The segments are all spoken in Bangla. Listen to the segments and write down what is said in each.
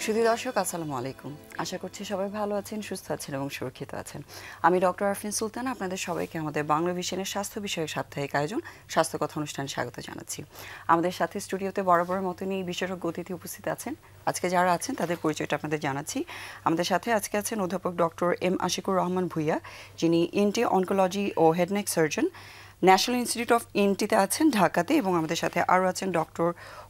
সুধী দর্শক আসসালামু আলাইকুম। আশা করছি সবাই ভালো আছেন, সুস্থ আছেন এবং সুরক্ষিত আছেন। আমি ডক্টর আরফিন সুলতান আপনাদের সবাইকে আমাদের বাংলা ভিশনের স্বাস্থ্য বিষয়ক সাপ্তাহিক আয়োজন স্বাস্থ্য কথা অনুষ্ঠানে স্বাগত জানাচ্ছি। আমাদের সাথে স্টুডিওতে বরাবরের মতনই বিশেষজ্ঞ অতিথি উপস্থিত আছেন। আজকে যারা আছেন তাদের পরিচয়টা আপনাদের জানাচ্ছি। আমাদের সাথে আজকে আছেন অধ্যাপক ডক্টর এম আশিকুর রহমান ভূঁইয়া, যিনি এনটি অনকোলজি ও head neck surgeon, national institute of এনটিতে আছেন ঢাকাতে, এবং আমাদের সাথে আরও আছেন ডক্টর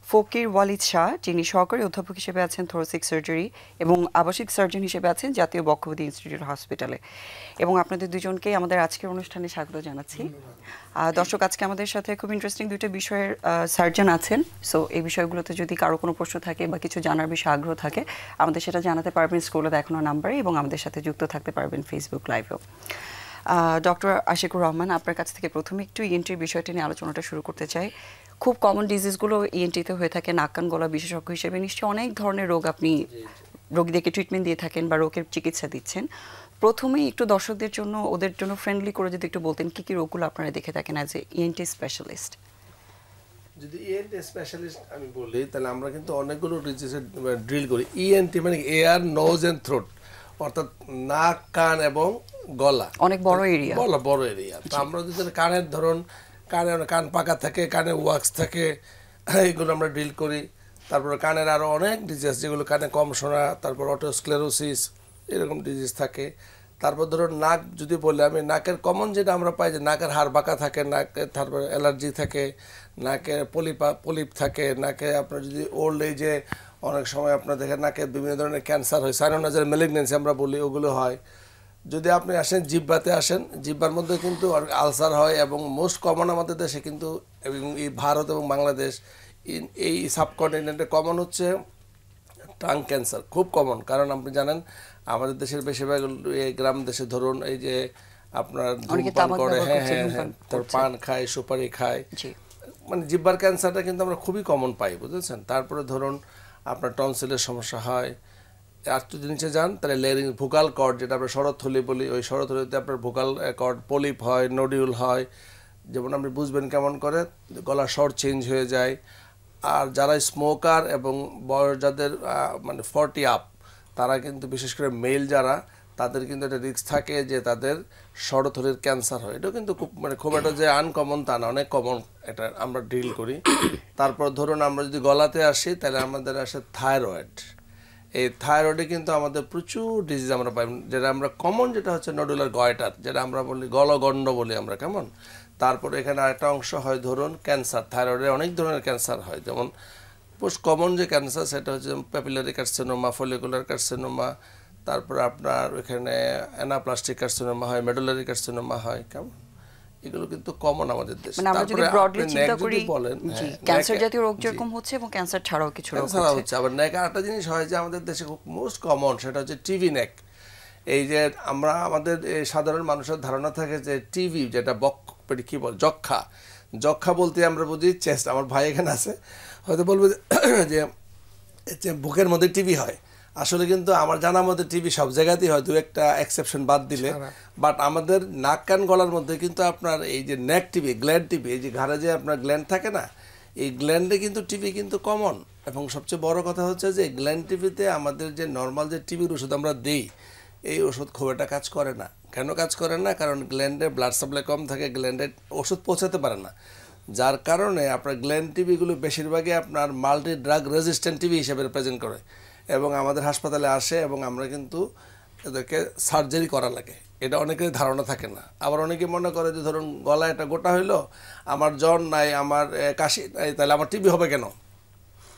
ফকির ওয়ালিদ শাহ, যিনি সহকারী অধ্যাপক হিসেবে আছেন থোরাসিক সার্জারি এবং আবাসিক সার্জন হিসেবে আছেন জাতীয় বক্ষব্যাধি ইনস্টিটিউট হসপিটালে। এবং আপনাদের দুজনকেই আমাদের আজকের অনুষ্ঠানে স্বাগত জানাচ্ছি। দর্শক, আজকে আমাদের সাথে খুব ইন্টারেস্টিং দুইটা বিষয়ের সার্জন আছেন। সো এই বিষয়গুলোতে যদি কারো কোনো প্রশ্ন থাকে বা কিছু জানার বিষয়ে আগ্রহ থাকে, আমাদের সেটা জানাতে পারবেন স্ক্রিনে দেখানো নাম্বারে, এবং আমাদের সাথে যুক্ত থাকতে পারবেন ফেসবুক লাইভেও। ডক্টর আশিকুর রহমান, আপনার কাছ থেকে প্রথমে একটু ইএনটির বিষয়টি নিয়ে আলোচনাটা শুরু করতে চাই। খুব কমন ডিজিজগুলো ইএনটিতে হয়ে থাকে। নাক কান গলা বিশেষজ্ঞ হিসেবে নিশ্চয়ই অনেক ধরনের রোগ আপনি রোগীদেরকে ট্রিটমেন্ট দিয়ে থাকেন বা রোগের চিকিৎসা দিচ্ছেন। প্রথমেই একটু দর্শকদের জন্য, ওদের জন্য ফ্রেন্ডলি করে যদি একটু বলতেন কী কী রোগগুলো আপনারা দেখে থাকেন অ্যাজ এ ইএনটি স্পেশালিস্ট। যদি ইএনটি স্পেশালিস্ট আমি বলি, তাহলে আমরা কিন্তু অনেকগুলো ডিজিজের ড্রিল করি। ইএনটি মানে এয়ার, নোজ অ্যান্ড থ্রোট, অর্থাৎ নাক, কান এবং গলা, অনেক বড় এরিয়া। বড় এরিয়া। তো আমরা যদি কানের ধরুন, কান পাকা থাকে, কানে ওয়াক্স থাকে, এইগুলো আমরা ড্রিল করি। তারপরে কানের আরও অনেক ডিজিজ, যেগুলো কানে কম শোনা, তারপর অটোস্ক্লেরোসিস, এরকম ডিজিজ থাকে। তারপর ধরুন নাক যদি বলি, আমি নাকের কমন যেটা আমরা পাই যে নাকের হাড় বাঁকা থাকে, নাকে তারপর অ্যালার্জি থাকে, নাকে পলিপ থাকে, নাকে আপনার যদি ওল্ড এজে অনেক সময় আপনার দেখেন নাকে বিভিন্ন ধরনের ক্যান্সার হয়, সাইনোনাইজাল ম্যালিগন্যান্সি আমরা বলি, ওগুলো হয়। যদি আপনি আসেন জিহ্বাতে আসেন, জিহ্বার মধ্যে কিন্তু আলসার হয়, এবং মোস্ট কমন আমাদের দেশে কিন্তু, এবং এই ভারত এবং বাংলাদেশ, এই সাবকন্টিনেন্টে কমন হচ্ছে টাং ক্যান্সার, খুব কমন। কারণ আপনি জানেন আমাদের দেশের বেশিরভাগ এই গ্রাম দেশে ধরুন এই যে আপনার ধূমপান করে, তার পান খায়, সুপারি খায়, মানে জিহ্বার ক্যান্সারটা কিন্তু আমরা খুবই কমন পাই, বুঝেছেন। তারপরে ধরুন আপনার টনসিলের সমস্যা হয়। আর যদি নিচে যান তাহলে লেয়ারিং, ভোকাল কর্ড, যেটা আমরা শরৎথলি বলি, ওই শরৎথলিতে আপনার ভোকাল কর্ড পলিপ হয়, নোডিউল হয়। যেমন আপনি বুঝবেন কেমন করে, গলার স্বর চেঞ্জ হয়ে যায়। আর যারা স্মোকার এবং বয়স যাদের মানে 40 আপ, তারা কিন্তু বিশেষ করে মেল যারা, তাদের কিন্তু একটা রিস্ক থাকে যে তাদের শরৎথলির ক্যান্সার হয়। এটাও কিন্তু খুব একটা যে আনকমন তা না, অনেক কমন, এটা আমরা ডিল করি। তারপর ধরুন আমরা যদি গলাতে আসি, তাহলে আমাদের আসে থাইরয়েড। এই থাইরয়েডে কিন্তু আমাদের প্রচুর ডিজিজ আমরা পাই, যেটা আমরা কমন, যেটা হচ্ছে নডুলার গয়টার, যেটা আমরা বলি গলগণ্ড বলি আমরা, কেমন। তারপরে এখানে আরেকটা অংশ হয় ধরুন ক্যান্সার। থাইরয়েডের অনেক ধরনের ক্যান্সার হয়, যেমন মোস্ট কমন যে ক্যান্সার সেটা হচ্ছে প্যাপিলারি কার্সিনোমা, ফলিকুলার কার্সিনোমা, তারপরে আপনার এখানে অ্যানাপ্লাস্টিক কার্সিনোমা হয়, মেডুলারি কার্সিনোমা হয়, কেমন। এগুলো কিন্তু কমন আমাদের দেশে। মানে আমরা যদি ব্রডলি চিন্তা করি, ক্যান্সার জাতীয় রোগ যেরকম হচ্ছে এবং ক্যান্সার ছাড়াও কিছু রোগ হচ্ছে। আবার নেক আরেকটা জিনিস হয় যে আমাদের দেশে খুব মোস্ট কমন, সেটা হচ্ছে টিভি নেক। এই যে আমরা আমাদের সাধারণ মানুষের ধারণা থাকে যে টিভি, যেটা কি বল, যক্ষা বলতে আমরা বুঝি চেস্ট। আমার ভাই এখানে আছে, হয়তো বলবো যে বুকের মধ্যে টিভি হয়। আসলে কিন্তু আমার জানার মধ্যে টিভি সব জায়গাতেই হয়, দু একটা এক্সেপশন বাদ দিলে। বাট আমাদের নাক কান গলার মধ্যে কিন্তু আপনার এই যে নেক টিভি, গ্ল্যান্ড টিভি, এই যে ঘাড়ে যে আপনার গ্ল্যান্ড থাকে না, এই গ্ল্যান্ডে কিন্তু টিভি কিন্তু কমন। এবং সবচেয়ে বড় কথা হচ্ছে যে গ্ল্যান্ড টিভিতে আমাদের যে নর্মাল যে টিভির ওষুধ আমরা দিই, এই ওষুধ খুব একটা কাজ করে না। কেন কাজ করে না? কারণ গ্ল্যান্ডে ব্লাড সাপ্লাই কম থাকে, গ্ল্যান্ডে ওষুধ পৌঁছাতে পারে না, যার কারণে আপনার গ্ল্যান্ড টিভিগুলো বেশিরভাগই আপনার মাল্টি ড্রাগ রেজিস্ট্যান্ট টিভি হিসেবে রিপ্রেজেন্ট করে, এবং আমাদের হাসপাতালে আসে, এবং আমরা কিন্তু এদেরকে সার্জারি করা লাগে। এটা অনেকের ধারণা থাকে না। আবার অনেকে মনে করে যে ধরুন গলায় একটা গোটা হইলো, আমার জ্বর নাই, আমার কাশি নাই, তাহলে আমার টিবি হবে কেন?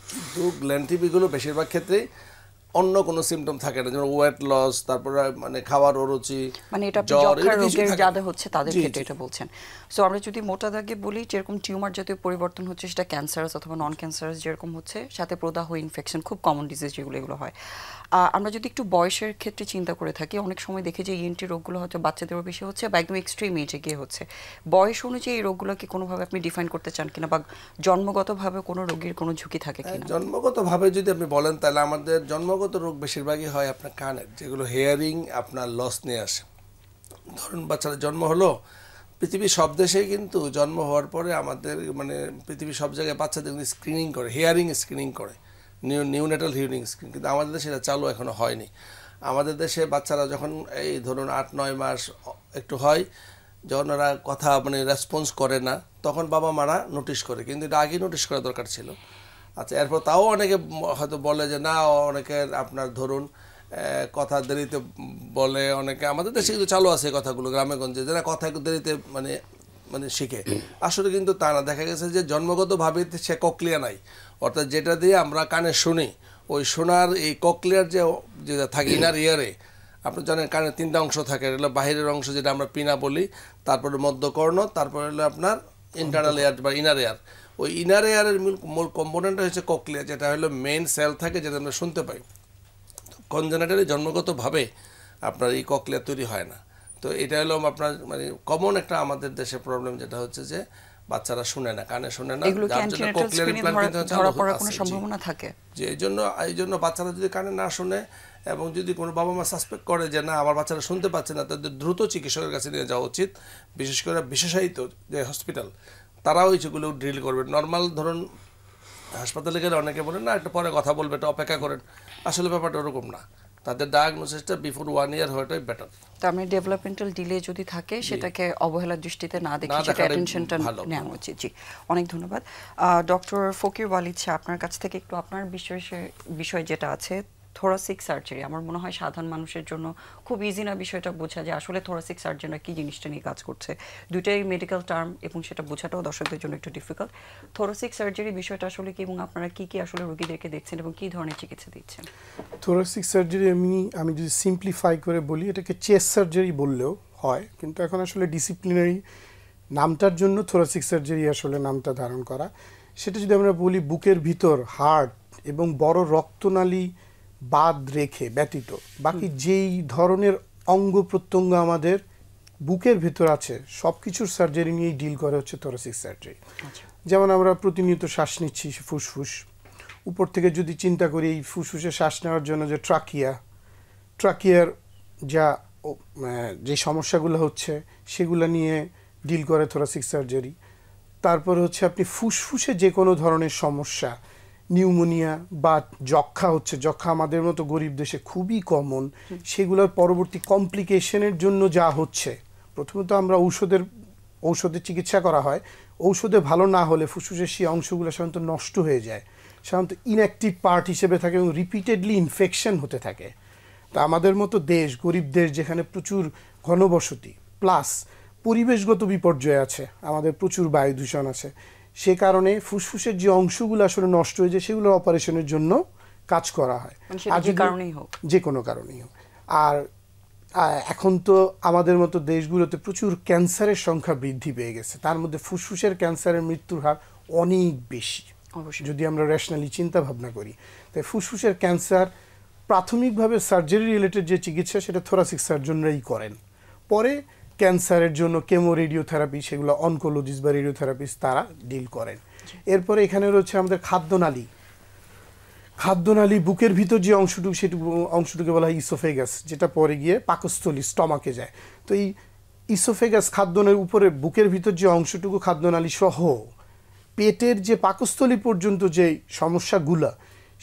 কিন্তু গ্ল্যান্ড টিবিগুলো বেশিরভাগ ক্ষেত্রেই অন্য কোনো সিমটম থাকে না, যেমন ওয়েট লস, তারপরে মানে খাওয়ার অরুচি, মানে এটা যক্ষার রোগের যাদের হচ্ছে তাদের ক্ষেত্রে এটা বলছেন। সো আমরা যদি মোটা দাগে বলি, যেরকম টিউমার জাতীয় পরিবর্তন হচ্ছে, সেটা ক্যান্সারাস অথবা নন ক্যান্সারাস যেরকম হচ্ছে, সাথে প্রদাহ, ইনফেকশন, খুব কমন ডিজিজ যেগুলো, এগুলো হয়। আমরা যদি একটু বয়সের ক্ষেত্রে চিন্তা করে থাকি, অনেক সময় দেখি যে ইএনটি রোগগুলো হয়তো বাচ্চাদেরও বেশি হচ্ছে বা একদম এক্সট্রিম এজে গিয়ে হচ্ছে। বয়স অনুযায়ী এই রোগগুলোকে কোনোভাবে আপনি ডিফাইন করতে চান কিনা, বা জন্মগতভাবে কোনো রোগীর কোনো ঝুঁকি থাকে কিনা? জন্মগতভাবে যদি আপনি বলেন, তাহলে আমাদের জন্মগত রোগ বেশিরভাগই হয় আপনার কানের, যেগুলো হেয়ারিং আপনার লস নিয়ে আসে। ধরুন বাচ্চাদের জন্ম হলো, পৃথিবীর সব দেশেই কিন্তু জন্ম হওয়ার পরে আমাদের মানে পৃথিবীর সব জায়গায় বাচ্চাদের স্ক্রিনিং করে, হেয়ারিং স্ক্রিনিং করে, নিউনেটাল হিয়ারিং স্ক্রিন, কিন্তু আমাদের দেশে এটা চালু এখনো হয়নি। আমাদের দেশে বাচ্চারা যখন এই ধরুন 8-9 মাস একটু হয়, যখন ওরা কথা মানে রেসপন্স করে না, তখন বাবা মারা নোটিশ করে, কিন্তু এটা আগে নোটিশ করা দরকার ছিল। আচ্ছা, এরপর তাও অনেকে হয়তো বলে যে না, অনেকের আপনার ধরুন কথা দেরিতে বলে, অনেকে আমাদের দেশে কিন্তু চালু আছে এই কথাগুলো গ্রামে গঞ্জে, যারা কথা একটু দেরিতে মানে মানে শিখে। আসলে কিন্তু তা না, দেখা গেছে যে জন্মগতভাবে সে ককলিয়া নাই, অর্থাৎ যেটা দিয়ে আমরা কানে শুনি, ওই শোনার এই ককলিয়ার যে থাকে ইনার ইয়ারে, আপনি জানেন কানের 3টা অংশ থাকে, এগুলো বাহিরের অংশ যেটা আমরা পিনা বলি, তারপরে মধ্যকর্ণ, তারপরে হলো আপনার ইন্টারনাল এয়ার বা ইনার এয়ার। ওই ইনার এয়ারের মূল কম্পোনেন্টটা হচ্ছে ককলিয়া, যেটা হলো মেইন সেল থাকে যেটা আমরা শুনতে পাই। কনজেনিটালি জন্মগতভাবে আপনার এই ককলিয়া তৈরি হয় না। তো এটা হলো আপনার মানে কমন একটা আমাদের দেশে প্রবলেম, যেটা হচ্ছে যে বাচ্চারা শুনে না, কানে শুনে না, যার জন্য ককলিয়ার ইমপ্ল্যান্ট কিন্তু ধরা পড়ার কোনো সম্ভাবনা থাকে। যে এই জন্য বাচ্চারা যদি কানে না শুনে, এবং যদি কোনো বাবা মা সাসপেক্ট করে যে না আমার বাচ্চারা শুনতে পাচ্ছে না, তাদের দ্রুত চিকিৎসকের কাছে নিয়ে যাওয়া উচিত। বিশেষ করে বিশেষায়িত যে হসপিটাল, তারাও এইগুলো ড্রিল করবে। নর্মাল ধরুন হাসপাতালে গেলে অনেকে বলেন না একটু পরে কথা বলবে, এটা অপেক্ষা করেন, আসলে ব্যাপারটা ওরকম না। তাদের ডায়াগনোসিসটা বিফোর 1 ইয়ার হওয়াটাই বেটার। তার মানে ডেভেলপমেন্টাল ডিলে যদি থাকে সেটাকে অবহেলার দৃষ্টিতে না দেখে সেটা অ্যাটেনশনটা নেওয়া উচিত। জি, অনেক ধন্যবাদ। ডক্টর ফকির ওয়ালিদ, আপনার কাছ থেকে একটু আপনার বিষয় যেটা আছে থোরাসিক সার্জারি, আমার মনে হয় সাধারণ মানুষের জন্য খুব ইজি না বিষয়টা বোঝা, যে আসলে থোরাসিক সার্জনরা কি জিনিসটা নিয়ে কাজ করছে। দুটাই মেডিকেল টার্ম এবং সেটা বোঝাটাও দর্শকদের জন্য একটু ডিফিকাল্ট। থোরাসিক সার্জারি বিষয়টা আসলে কি, এবং আপনারা কি কি আসলে রোগীদেরকে দেখছেন এবং কি ধরনের চিকিৎসা দিচ্ছেন? থোরাসিক সার্জারি আমি যদি সিম্পলিফাই করে বলি, এটাকে চেস্ট সার্জারি বললেও হয়, কিন্তু এখন আসলে ডিসিপ্লিনারি নামটার জন্য থোরাসিক সার্জারি আসলে নামটা ধারণ করা। সেটা যদি আমরা বলি, বুকের ভিতর হার্ট এবং বড় রক্তনালী বাদ রেখে ব্যতীত বাকি যেই ধরনের অঙ্গ প্রত্যঙ্গ আমাদের বুকের ভেতর আছে সব কিছুর সার্জারি নিয়েই ডিল করে হচ্ছে থোরাসিক সার্জারি। যেমন আমরা প্রতিনিয়ত শ্বাস নিচ্ছি, ফুসফুস, উপর থেকে যদি চিন্তা করি এই ফুসফুসে শ্বাস নেওয়ার জন্য যে ট্রাকিয়ার যে সমস্যাগুলো হচ্ছে সেগুলো নিয়ে ডিল করে থোরাসিক সার্জারি। তারপর হচ্ছে আপনি ফুসফুসে যে কোনো ধরনের সমস্যা, নিউমোনিয়া বা যক্ষা হচ্ছে, যক্ষা আমাদের মতো গরিব দেশে খুবই কমন, সেগুলোর পরবর্তী কমপ্লিকেশনের জন্য যা হচ্ছে, প্রথমত আমরা ঔষধের চিকিৎসা করা হয়, ঔষধে ভালো না হলে ফুসফুসের সেই অংশগুলো সাধারণত নষ্ট হয়ে যায়, সাধারণত ইনঅ্যাক্টিভ পার্ট হিসেবে থাকে এবং রিপিটেডলি ইনফেকশন হতে থাকে। তা আমাদের মতো দেশ, গরিব দেশ, যেখানে প্রচুর ঘনবসতি প্লাস পরিবেশগত বিপর্যয় আছে, আমাদের প্রচুর বায়ু দূষণ আছে, সে কারণে ফুসফুসের যে অংশগুলো আসলে নষ্ট হয়ে যায় সেগুলো অপারেশনের জন্য কাজ করা হয়, যে কোনো কারণেই হোক। আর এখন তো আমাদের মতো দেশগুলোতে প্রচুর ক্যান্সারের সংখ্যা বৃদ্ধি পেয়ে গেছে, তার মধ্যে ফুসফুসের ক্যান্সারের মৃত্যুর হার অনেক বেশি যদি আমরা রেশনালি চিন্তা ভাবনা করি। তাই ফুসফুসের ক্যান্সার প্রাথমিকভাবে সার্জারি রিলেটেড যে চিকিৎসা সেটা থোরাসিক সার্জনরাই করেন, পরে ক্যান্সারের জন্য কেমো রেডিওথেরাপি, সেগুলো অনকোলজিস্ট বা রেডিওথেরাপিস্ট তারা ডিল করেন। এরপরে এখানে রয়েছে আমাদের খাদ্যনালী, বুকের ভিতর যে অংশটুকু বলা হয় ইসোফেগাস, যেটা পরে গিয়ে পাকস্থলী স্টমাকে যায়। তো এই ইসোফেগাস খাদ্যনালীর উপরে বুকের ভিতর যে অংশটুকু খাদ্যনালী সহ পেটের যে পাকস্থলী পর্যন্ত যে সমস্যাগুলা,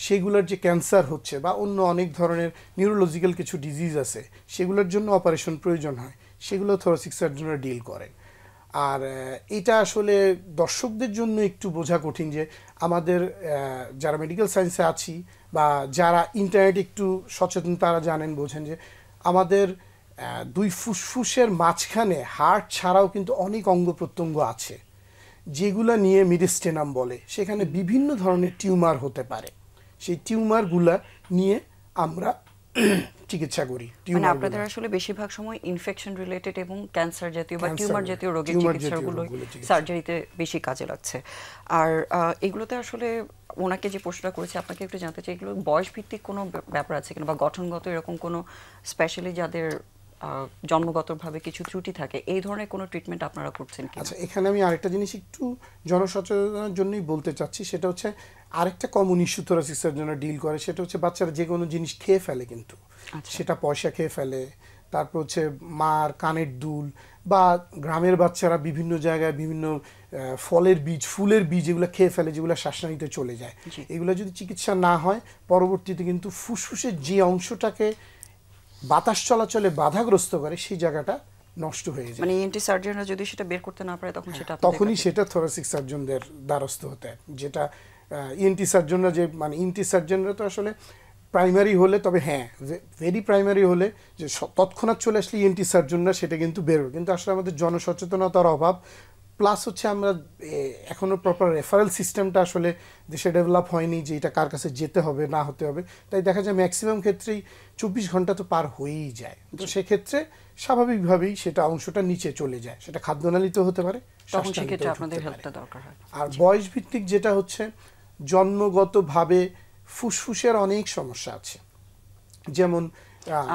সেগুলোর যে ক্যান্সার হচ্ছে বা অন্য অনেক ধরনের নিউরোলজিক্যাল কিছু ডিজিজ আছে, সেগুলোর জন্য অপারেশন প্রয়োজন হয়, সেগুলো থোরাসিক সার্জনরা ডিল করেন। আর এটা আসলে দর্শকদের জন্য একটু বোঝা কঠিন যে আমাদের যারা মেডিকেল সায়েন্সে আছি বা যারা ইন্টারনেটে একটু সচেতন, তারা জানেন, বোঝেন যে আমাদের দুই ফুসফুসের মাঝখানে হার্ট ছাড়াও কিন্তু অনেক অঙ্গ প্রত্যঙ্গ আছে, যেগুলা নিয়ে মিডিস্টেনাম বলে, সেখানে বিভিন্ন ধরনের টিউমার হতে পারে। সেই টিউমারগুলা নিয়ে আমরা চিকিৎসা করি। মানে আপনাদের আসলে বেশিরভাগ সময় ইনফেকশন রিলেটেড এবং ক্যান্সার জাতীয় বা টিউমার জাতীয় রোগের চিকিৎসাগুলো সার্জারিতে বেশি কাজে লাগছে। আর এগুলোতে আসলে ওনাকে যে প্রশ্নটা করেছে, আপনাকে একটু জানতে চাই, এগুলো বয়স ভিত্তিক কোনো ব্যাপার আছে কিনা বা গঠনগত এরকম কোনো স্পেশালি যাদের জন্মগতভাবে কিছু ত্রুটি থাকে, এই ধরনের কোনো ট্রিটমেন্ট আপনারা করছেন কি? আচ্ছা, এখানে আমি আরেকটা জিনিস একটু জনসচেতনার জন্যই বলতে চাচ্ছি, সেটা হচ্ছে আরেকটা কমন ইস্যু থোরাসিক সার্জনরা ডিল করে, সেটা হচ্ছে বাচ্চারা যে কোনো জিনিস খেয়ে ফেলে, কিন্তু সেটা পয়সা খেয়ে ফেলে, তারপর হচ্ছে মার কানের দুল, বা গ্রামের বাচ্চারা বিভিন্ন জায়গায় বিভিন্ন ফলের বীজ, ফুলের বীজ এগুলো খেয়ে ফেলে, যেগুলো শ্বাসনালীতে চলে যায়। এগুলো যদি চিকিৎসা না হয় পরবর্তীতে কিন্তু ফুসফুসের যে অংশটাকে বাতাস চলাচলে বাধাগ্রস্ত করে সেই জায়গাটা নষ্ট হয়ে যায়। মানে ইএনটি সার্জনরা যদি সেটা বের করতে না পারে তখন সেটা তখনই সেটা থোরাসিক সার্জনদের দ্বারস্থ হতে হয়। যেটা ইএনটি সার্জনরা, যে মানে ইএনটি সার্জনরা তো আসলে প্রাইমারি হলে, তবে হ্যাঁ ভেরি প্রাইমারি হলে যে তৎক্ষণাৎ চলে আসলে ইএনটি সার্জনরা সেটা কিন্তু বেরোবে, কিন্তু আসলে আমাদের জনসচেতনতার অভাব, প্লাস হচ্ছে আমরা এখনও প্রপার রেফারেল সিস্টেমটা আসলে দেশে ডেভেলপ হয়নি যে এটা কার কাছে যেতে হবে না হতে হবে। তাই দেখা যায় ম্যাক্সিমাম ক্ষেত্রেই 24 ঘন্টা তো পার হয়েই যায়। তো সেক্ষেত্রে স্বাভাবিকভাবেই সেটা অংশটা নিচে চলে যায়, সেটা খাদ্যনালীতেও হতে পারে, তখন সেক্ষেত্রে আপনাদের হেল্পটা দরকার হয়। আর বয়স ভিত্তিক যেটা হচ্ছে জন্মগতভাবে ফুসফুসের অনেক সমস্যা আছে, যেমন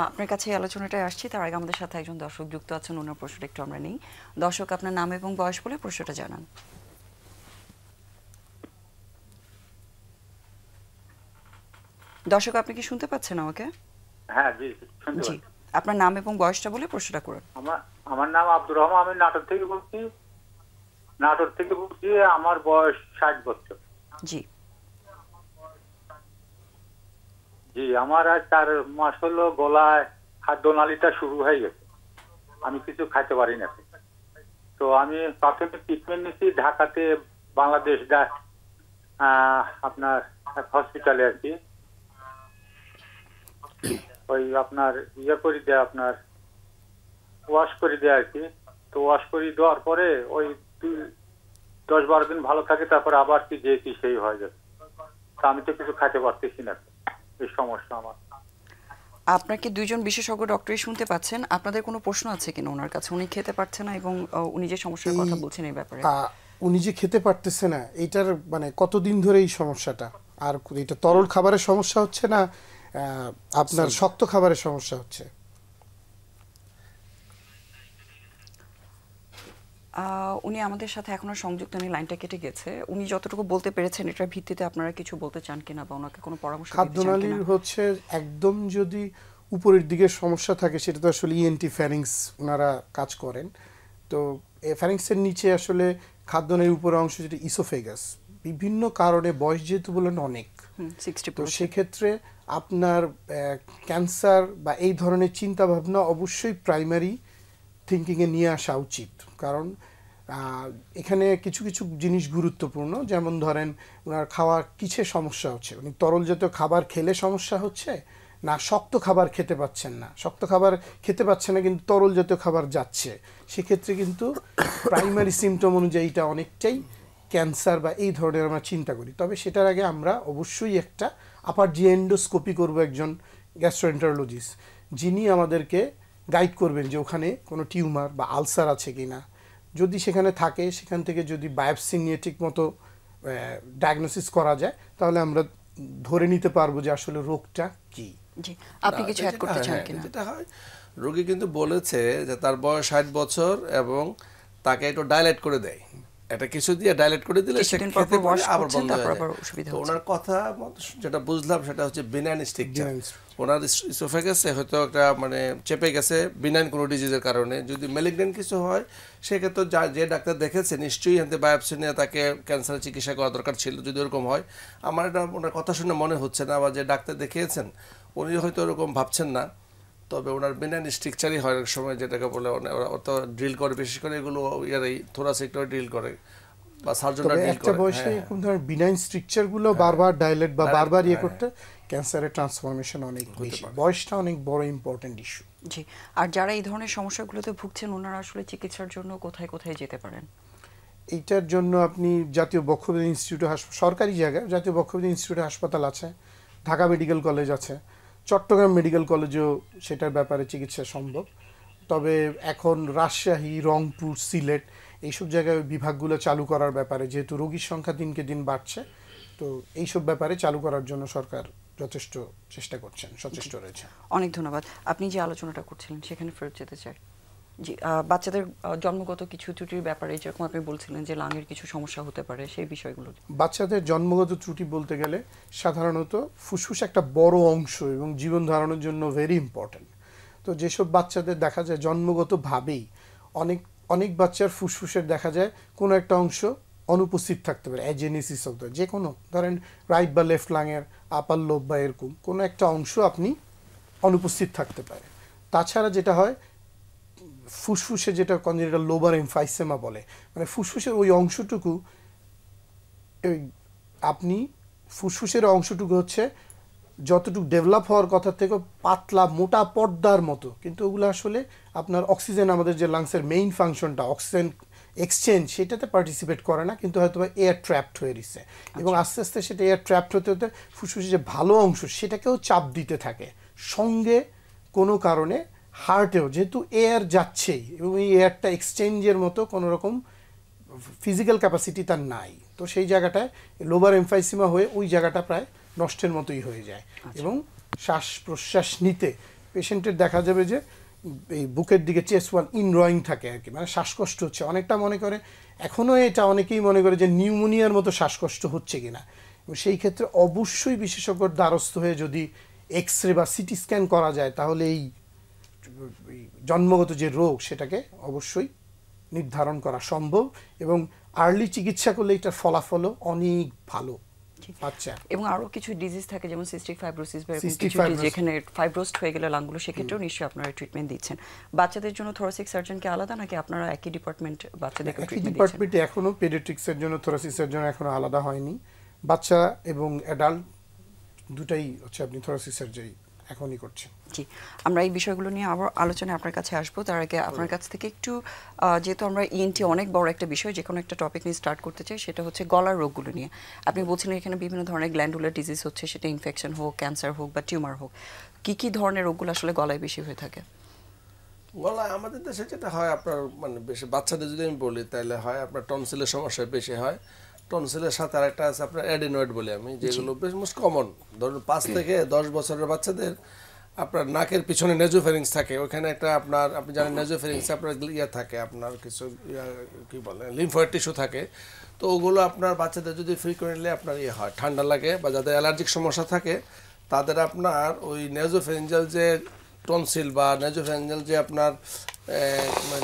আপনার কাছে এই আলোচনাটায় আসছি, তার আগে আমাদের সাথে একজন দর্শক যুক্ত আছেন, ওনার প্রশ্নটা একটু আমরা নেই। দর্শক, আপনার নাম এবং বয়স বলে প্রশ্নটা জানান। দর্শক, আপনি কি শুনতে পাচ্ছেন আমাকে? হ্যাঁ জি শুনতে জি, পাচ্ছি। আপনার নাম এবং বয়সটা বলে প্রশ্নটা করুন। আমার নাম আব্দুর রহমান, আমি নাটোর থেকে বলছি। আমার বয়স 60 বছর। জি জি, আমার আজ 4 মাস হলো গলায় খাদ্যনালীটা শুরু হয়ে গেছে, আমি কিছু খাইতে পারি না। তো আমি প্রাথমিক ট্রিটমেন্ট নিচ্ছি ঢাকাতে, বাংলাদেশ আপনার হসপিটালে আর কি। ওই আপনার ইয়ে করে দেয়, আপনার ওয়াশ করে দেয় আর কি। তো ওয়াশ করে দেওয়ার পরে ওই 10-12 দিন ভালো থাকে, তারপর আবার কি যে কি সেই হয়ে যাবে। তা আমি তো কিছু খাইতে পারতেছি না, এই সমস্যা আমার। আপনার কি দুইজন বিশেষজ্ঞ ডক্টরই শুনতে পাচ্ছেন? আপনাদের কোনো প্রশ্ন আছে কিনা ওনার কাছে? উনি খেতে পারছে না এবং উনি যে সমস্যার কথা বলছেন এই ব্যাপারে। উনি যে খেতে পারতেছে না, এটার মানে কতদিন ধরে এই সমস্যাটা? আর এটা তরল খাবারের সমস্যা হচ্ছে না আপনার শক্ত খাবারের সমস্যা হচ্ছে? উনি আমাদের সাথে এখনো সংযুক্ত নেই, লাইনটা কেটে গেছে। উনি যতটুকু বলতে পেরেছেন এটার ভিত্তিতে আপনারা কিছু বলতে চান কিনা বা ওনাকে কোনো পরামর্শ দিতে চান কিনা? খাদ্যনালীর হচ্ছে একদম যদি উপরের দিকে সমস্যা থাকে, সেটা তো আসলে ইএনটি ফ্যারিংস ওনারা কাজ করেন। তো ফ্যারিংসের নিচে আসলে খাদ্যনালীর উপরের অংশ যেটা ইসোফেগাস, বিভিন্ন কারণে বয়স যেহেতু বলেন অনেক, 60 তো সেক্ষেত্রে আপনার ক্যান্সার বা এই ধরনের চিন্তা ভাবনা অবশ্যই প্রাইমারি থিঙ্কিংয়ে নিয়ে আসা উচিত। কারণ এখানে কিছু কিছু জিনিস গুরুত্বপূর্ণ, যেমন ধরেন ওনার খাওয়া কিসে সমস্যা হচ্ছে, উনি তরল জাতীয় খাবার খেলে সমস্যা হচ্ছে না শক্ত খাবার খেতে পাচ্ছেন না, শক্ত খাবার খেতে পাচ্ছে না কিন্তু তরল জাতীয় খাবার যাচ্ছে, সেক্ষেত্রে কিন্তু প্রাইমারি সিমটম অনুযায়ী এটা অনেকটাই ক্যান্সার বা এই ধরনের আমরা চিন্তা করি। তবে সেটার আগে আমরা অবশ্যই একটা আপার জি এন্ডোস্কোপি করবো, একজন গ্যাস্ট্রোএন্টারোলজিস্ট, যিনি আমাদেরকে গাইড করবেন যে ওখানে কোনো টিউমার বা আলসার আছে কিনা। যদি সেখানে থাকে, সেখান থেকে যদি বায়োপসি নিয়ে ঠিক মতো ডায়াগনোসিস করা যায়, তাহলে আমরা ধরে নিতে পারবো যে আসলে রোগটা কি। জি, আপনি কিছু অ্যাড করতে চান কিনা? যেটা হয়, রোগী কিন্তু বলেছে যে তার বয়স 60 বছর এবং তাকে একটু ডাইলেট করে দেয়, এটা কিছু দিয়ে ডাইলেট করে দিলে সে খেতে পারে, আবার বন্ধ হয়ে যায়। তো ওনার কথা যেটা বুঝলাম সেটা হচ্ছে বিনাইন স্ট্রাকচার। ওনার ইসোফেগাসে হয়তো একটা মানে চেপে গেছে বিনাইন কোনো ডিজিজের কারণে। যদি ম্যালিগন্যান্ট কিছু হয় সেক্ষেত্রে যে ডাক্তার দেখেছে নিশ্চয়ই এতে বায়োপসি নিয়ে তাকে ক্যান্সারের চিকিৎসা করা দরকার ছিল, যদি ওরকম হয়। আমার এটা ওনার কথা শুনে মনে হচ্ছে না, বা যে ডাক্তার দেখিয়েছেন উনি হয়তো ওরকম ভাবছেন না। তবে ওনার বিনাইন স্ট্রাকচারই হয় অনেক সময়, যেটাকে বলে অত ড্রিল করে, বিশেষ করে এগুলো ইয়ারই থোরাসিকটা ড্রিল করে বা সার্জনরা ড্রিল করে। একটা বয়সে এরকম ধরনের বিনাইন স্ট্রাকচারগুলো বারবার ডাইলেট বা বারবার ইয়ে করতে ক্যান্সারের ট্রান্সফরমেশন অনেক বেশি, বয়সটা অনেক বড় ইম্পর্টেন্ট ইস্যু। জি, আর যারা এই ধরনের সমস্যাগুলোতে ভুগছেন ওনারা আসলে চিকিৎসার জন্য কোথায় কোথায় যেতে পারেন? এইটার জন্য আপনি জাতীয় বক্ষব্যাধি ইনস্টিটিউটে সরকারি জায়গায় জাতীয় বক্ষব্যাধি ইনস্টিটিউটে হাসপাতাল আছে, ঢাকা মেডিকেল কলেজ আছে, চট্টগ্রাম মেডিকেল কলেজেও সেটার ব্যাপারে চিকিৎসা সম্ভব। তবে এখন রাজশাহী, রংপুর, সিলেট এইসব জায়গায় বিভাগগুলো চালু করার ব্যাপারে, যেহেতু রোগীর সংখ্যা দিনকে দিন বাড়ছে, তো এইসব ব্যাপারে চালু করার জন্য সরকার যথেষ্ট চেষ্টা করছেন, সচেষ্ট রয়েছে। অনেক ধন্যবাদ। আপনি যে আলোচনাটা করছিলেন সেখানে ফেরত যেতে চাই। জি, বাচ্চাদের জন্মগত কিছু ত্রুটির ব্যাপারে, যেরকম আপনি বলছিলেন যে লাঙের কিছু সমস্যা হতে পারে, সেই বিষয়গুলো। বাচ্চাদের জন্মগত ত্রুটি বলতে গেলে সাধারণত ফুসফুস একটা বড় অংশ এবং জীবন ধারণের জন্য ভেরি ইম্পর্টেন্ট। তো যেসব বাচ্চাদের দেখা যায় জন্মগতভাবেই অনেক অনেক বাচ্চার ফুসফুসের দেখা যায় কোনো একটা অংশ অনুপস্থিত থাকতে পারে, অ্যাজেনেসিস অফ দ্য, যে কোনো ধরেন রাইট বা লেফট লাংয়ের আপার লোব বা এরকম কোনো একটা অংশ আপনি অনুপস্থিত থাকতে পারে। তাছাড়া যেটা হয় ফুসফুসে যেটা কনজেনিটাল লোবার এমফাইসেমা বলে, মানে ফুসফুসের ওই অংশটুকু, আপনি ফুসফুসের অংশটুকু হচ্ছে যতটুকু ডেভেলপ হওয়ার কথা থেকে পাতলা মোটা পর্দার মতো, কিন্তু ওগুলো আসলে আপনার অক্সিজেন, আমাদের যে লাংসের মেইন ফাংশনটা অক্সিজেন এক্সচেঞ্জ, সেটাতে পার্টিসিপেট করে না, কিন্তু হয়তো এয়ার ট্র্যাপড হয়ে রয়েছে এবং আস্তে আস্তে সেটা এয়ার ট্র্যাপড হতে হতে ফুসফুসের যে ভালো অংশ সেটাকেও চাপ দিতে থাকে। সঙ্গে কোনো কারণে হার্টেও যেহেতু এয়ার যাচ্ছেই এবং এই এয়ারটা এক্সচেঞ্জের মতো কোনো রকম ফিজিক্যাল ক্যাপাসিটি তার নাই, তো সেই জায়গাটায় লোবার এমফাইসিমা হয়ে ওই জায়গাটা প্রায় নষ্টের মতোই হয়ে যায়। এবং শ্বাস প্রশ্বাস নিতে পেশেন্টের দেখা যাবে যে এই বুকের দিকে চেস্ট ওয়াল ইনরয়িং থাকে আর কি, মানে শ্বাসকষ্ট হচ্ছে, অনেকটা মনে করে এখনও এটা অনেকেই মনে করে যে নিউমোনিয়ার মতো শ্বাসকষ্ট হচ্ছে কিনা, এবং সেই ক্ষেত্রে অবশ্যই বিশেষজ্ঞর দ্বারস্থ হয়ে যদি এক্স রে বা সিটি স্ক্যান করা যায় তাহলে এই জন্মগত যে রোগ সেটাকে অবশ্যই নির্ধারণ করা সম্ভব, এবং আর্লি চিকিৎসা করলে এটার ফলাফলও অনেক ভালো। আচ্ছা, এবং আরো কিছু ডিজিজ থাকে যেমন সিস্টিক ফাইব্রোসিস বা এরকম Cystic কিছু fibrosis। যেখানে ফাইব্রোসড হয়ে গেলে লাংগুলো, সেক্ষেত্রেও নিশ্চয়ই আপনারা ট্রিটমেন্ট দিচ্ছেন। বাচ্চাদের জন্য থোরাসিক সার্জন কি আলাদা, নাকি আপনারা একই ডিপার্টমেন্ট বাচ্চাদেরকে একই ট্রিটমেন্ট দিচ্ছেন? ডিপার্টমেন্টে এখনো পেডিয়াট্রিক্সের জন্য, থোরাসিসের জন্য এখনো আলাদা হয়নি। বাচ্চা এবং অ্যাডাল্ট দুটাই হচ্ছে আপনি থোরাসিক সার্জারি এখনই করছেন। জি, আমরা এই বিষয়গুলো নিয়ে আবার আলোচনায় আপনার কাছে আসবো। তার আগে আপনার কাছ থেকে একটু, যেহেতু আমরা ইএনটি অনেক বড় একটা বিষয়, যে কোনো একটা টপিক নিয়ে স্টার্ট করতে চাই, সেটা হচ্ছে গলার রোগগুলো নিয়ে। আপনি বলছিলেন এখানে বিভিন্ন ধরনের গ্ল্যান্ডুলার ডিজিজ হচ্ছে, সেটা ইনফেকশন হোক, ক্যান্সার হোক বা টিউমার হোক। কি কি ধরনের রোগগুলো আসলে গলায় বেশি হয়ে থাকে? গলায় আমাদের দেশে যেটা হয় আপনার, মানে বেশি বাচ্চাদের যদি আমি বলি তাহলে হয় আপনার টনসিলের সমস্যা বেশি হয়। টনসিলের সাথে আরেকটা আছে আপনার অ্যাডিনয়েড বলি আমি, যেগুলো বেশ মোস্ট কমন। ধরুন 5 থেকে 10 বছরের বাচ্চাদের আপনার নাকের পিছনে নেজোফেরিংস থাকে, ওখানে একটা আপনার, আপনি জানেন নেজোফেরিংস আপনার ইয়ে থাকে, আপনার কিছু কি বলে লিম্ফয়েড টিস্যু থাকে। তো ওগুলো আপনার বাচ্চাদের যদি ফ্রিকুয়েন্টলি আপনার ইয়ে হয়, ঠান্ডা লাগে বা যাদের অ্যালার্জিক সমস্যা থাকে, তাদের আপনার ওই নেজোফেরিঞ্জাল যে টনসিল বা নেজোফেরিঞ্জাল যে আপনার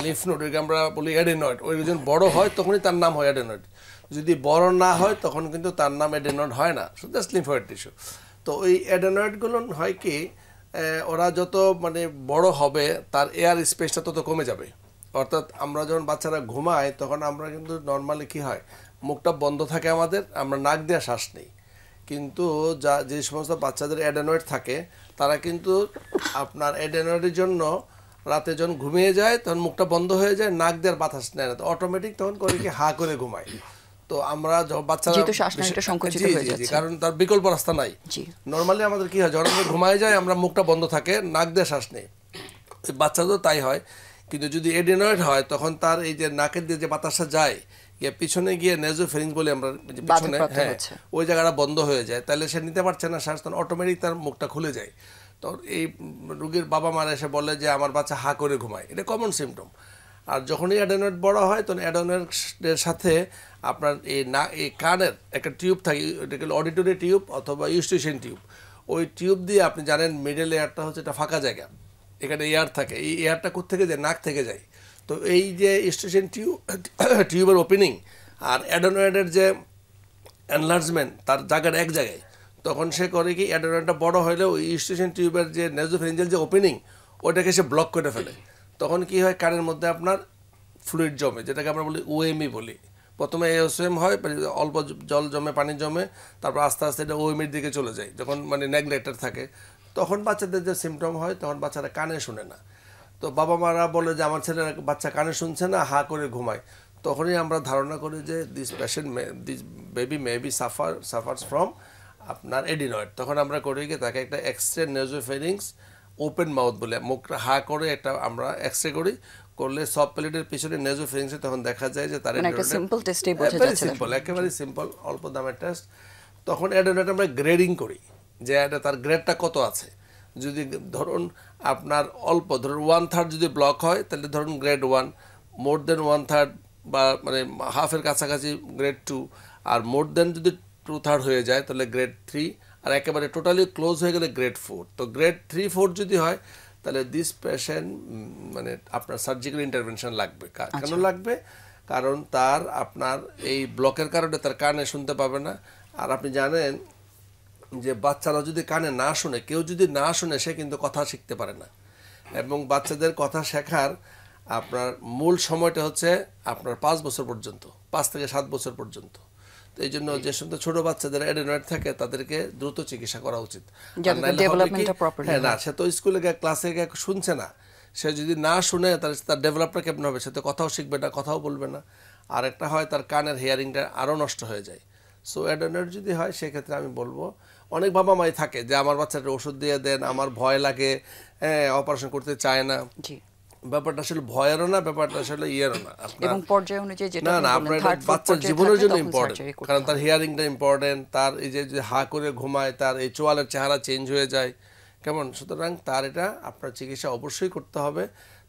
লিম্ফ নোড, আমরা বলি অ্যাডেনয়েড, ওই যখন বড় হয় তখনই তার নাম হয় অ্যাডেনয়েড। যদি বড় না হয় তখন কিন্তু তার নাম অ্যাডেনয়েড হয় না, জাস্ট লিম্ফয়েড টিস্যু। তো ওই অ্যাডেনয়েডগুলো হয় কি, ওরা যত মানে বড় হবে তার এয়ার স্পেসটা তত কমে যাবে। অর্থাৎ আমরা যখন বাচ্চারা ঘুমায় তখন আমরা কিন্তু নর্মালি কি হয়, মুখটা বন্ধ থাকে আমাদের, আমরা নাক দিয়ে শ্বাস নিই। কিন্তু যে সমস্ত বাচ্চাদের অ্যাডেনয়েড থাকে তারা কিন্তু আপনার অ্যাডেনয়েডের জন্য রাতে যখন ঘুমিয়ে যায় তখন মুখটা বন্ধ হয়ে যায়, নাক দিয়ে বাতাস নেয় না, তো অটোমেটিক তখন করে কি হা করে ঘুমায়। তো আমরা বাচ্চারা সংকুচিত হয়ে যাচ্ছে, কারণ তার বিকল্প রাস্তা নাই। নর্মালি আমাদের কি হয়, যখন আমরা ঘুমায় যায় আমরা মুখটা বন্ধ থাকে, নাক দিয়ে শ্বাস নেই, বাচ্চাদেরও তাই হয়। কিন্তু যদি অ্যাডেনয়েড হয় তখন তার এই যে নাকের দিয়ে যে বাতাসটা যায় গিয়ে পিছনে গিয়ে নেজোফেরিঞ্জ বলে আমরা পিছনে, হ্যাঁ, ওই জায়গাটা বন্ধ হয়ে যায়, তাহলে সে নিতে পারছে না শ্বাস, তখন অটোমেটিক তার মুখটা খুলে যায়। তো এই রোগীর বাবা মারা এসে বলে যে আমার বাচ্চা হা করে ঘুমায়, এটা কমন সিমটম। আর যখনই অ্যাডেনয়েড বড় হয় তখন অ্যাডেনয়েডের সাথে আপনার এই কানের একটা টিউব থাকে, এটাকে অডিটরি টিউব অথবা ইউস্টেশন টিউব। ওই টিউব দিয়ে আপনি জানেন মিডল এয়ারটা হচ্ছে একটা ফাঁকা জায়গা, এখানে এয়ার থাকে, এই এয়ারটা কোত্থেকে যায়, নাক থেকে যায়। তো এই যে ইউস্টেশন টিউবের ওপেনিং আর অ্যাডেনয়েডের যে এনলার্জমেন্ট, তার জায়গাটা এক জায়গায়, তখন সে করে কি, অ্যাডেনয়েডটা বড় হলেও ওই ইউস্টেশন টিউবের যে নেজোফেরিঞ্জাল যে ওপেনিং ওটাকে সে ব্লক করে ফেলে। তখন কি হয়, কানের মধ্যে আপনার ফ্লুইড জমে, যেটাকে আমরা বলি ওএমই বলি। প্রথমে এওসএম হয়, অল্প জল জমে, পানি জমে, তারপর আস্তে আস্তে এটা ওএমির দিকে চলে যায়। যখন মানে নেগলেক্টেড থাকে তখন বাচ্চাদের যে সিমটম হয়, তখন বাচ্চারা কানে শুনে না। তো বাবা মারা বলে যে আমার ছেলের বাচ্চা কানে শুনছে না, হা করে ঘুমায়। তখনই আমরা ধারণা করি যে this baby maybe suffers from আপনার অ্যাডিনয়েড। তখন আমরা করি কি, তাকে একটা এক্সরে নেজোফেরিংস ওপেন মাউথ বলে, মুখটা হা করে একটা আমরা এক্সরে করি, করলে সব প্লেটের পিছনে নেজোফেরিংসে তখন দেখা যায় যে তার একেবারে সিম্পল অল্প দামের টেস্ট। তখন অ্যাডেনয়েড আমরা গ্রেডিং করি যে তার গ্রেডটা কত আছে। যদি ধরুন আপনার অল্প, ধরুন 1/3 যদি ব্লক হয় তাহলে ধরুন গ্রেড 1, মোর দেন 1/3 বা মানে হাফের কাছাকাছি গ্রেড 2, আর মোর দেন যদি 2/3 হয়ে যায় তাহলে গ্রেড 3, আর একেবারে টোটালি ক্লোজ হয়ে গেলে গ্রেড 4। তো গ্রেড 3-4 যদি হয় তাহলে দিস পেশেন্ট মানে আপনার সার্জিক্যাল ইন্টারভেনশন লাগবে। কেন লাগবে? কারণ তার আপনার এই ব্লকের কারণে তার কানে শুনতে পাবে না। আর আপনি জানেন যে বাচ্চারা যদি কানে না শুনে, কেউ যদি না শুনে, সে কিন্তু কথা শিখতে পারে না। এবং বাচ্চাদের কথা শেখার আপনার মূল সময়টা হচ্ছে আপনার 5 বছর পর্যন্ত, 5 থেকে 7 বছর পর্যন্ত। তো এই জন্য যে সমস্ত ছোট বাচ্চাদের অ্যাডেনয়েড থাকে তাদেরকে দ্রুত চিকিৎসা করা উচিত। হ্যাঁ, না সে তো স্কুলে গিয়ে ক্লাসে গিয়ে শুনছে না, সে যদি না শুনে তাহলে তার ডেভেলপটা কেমন হবে? সে তো কথাও শিখবে না, কথাও বলবে না। আর একটা হয় তার কানের হিয়ারিংটা আরও নষ্ট হয়ে যায়। সো অ্যাডেনয়েড যদি হয় সেক্ষেত্রে আমি বলবো, অনেক বাবা মাই থাকে যে আমার বাচ্চাটা ওষুধ দিয়ে দেন, আমার ভয় লাগে, অপারেশন করতে চায় না। ব্যাপারটা আসলে ভয়েরও না, ব্যাপারটা আসলে ইয়েরও না, এবং পর্যায় অনুযায়ী যেটা না আপনার বাচ্চার জীবনের জন্য ইম্পর্টেন্ট। কারণ তার হিয়ারিংটা ইম্পর্টেন্ট, তার এই যে হা করে ঘুমায়, তার এই চোয়ালের চেহারা চেঞ্জ হয়ে যায় কেমন। সুতরাং তার এটা আপনার চিকিৎসা অবশ্যই করতে হবে।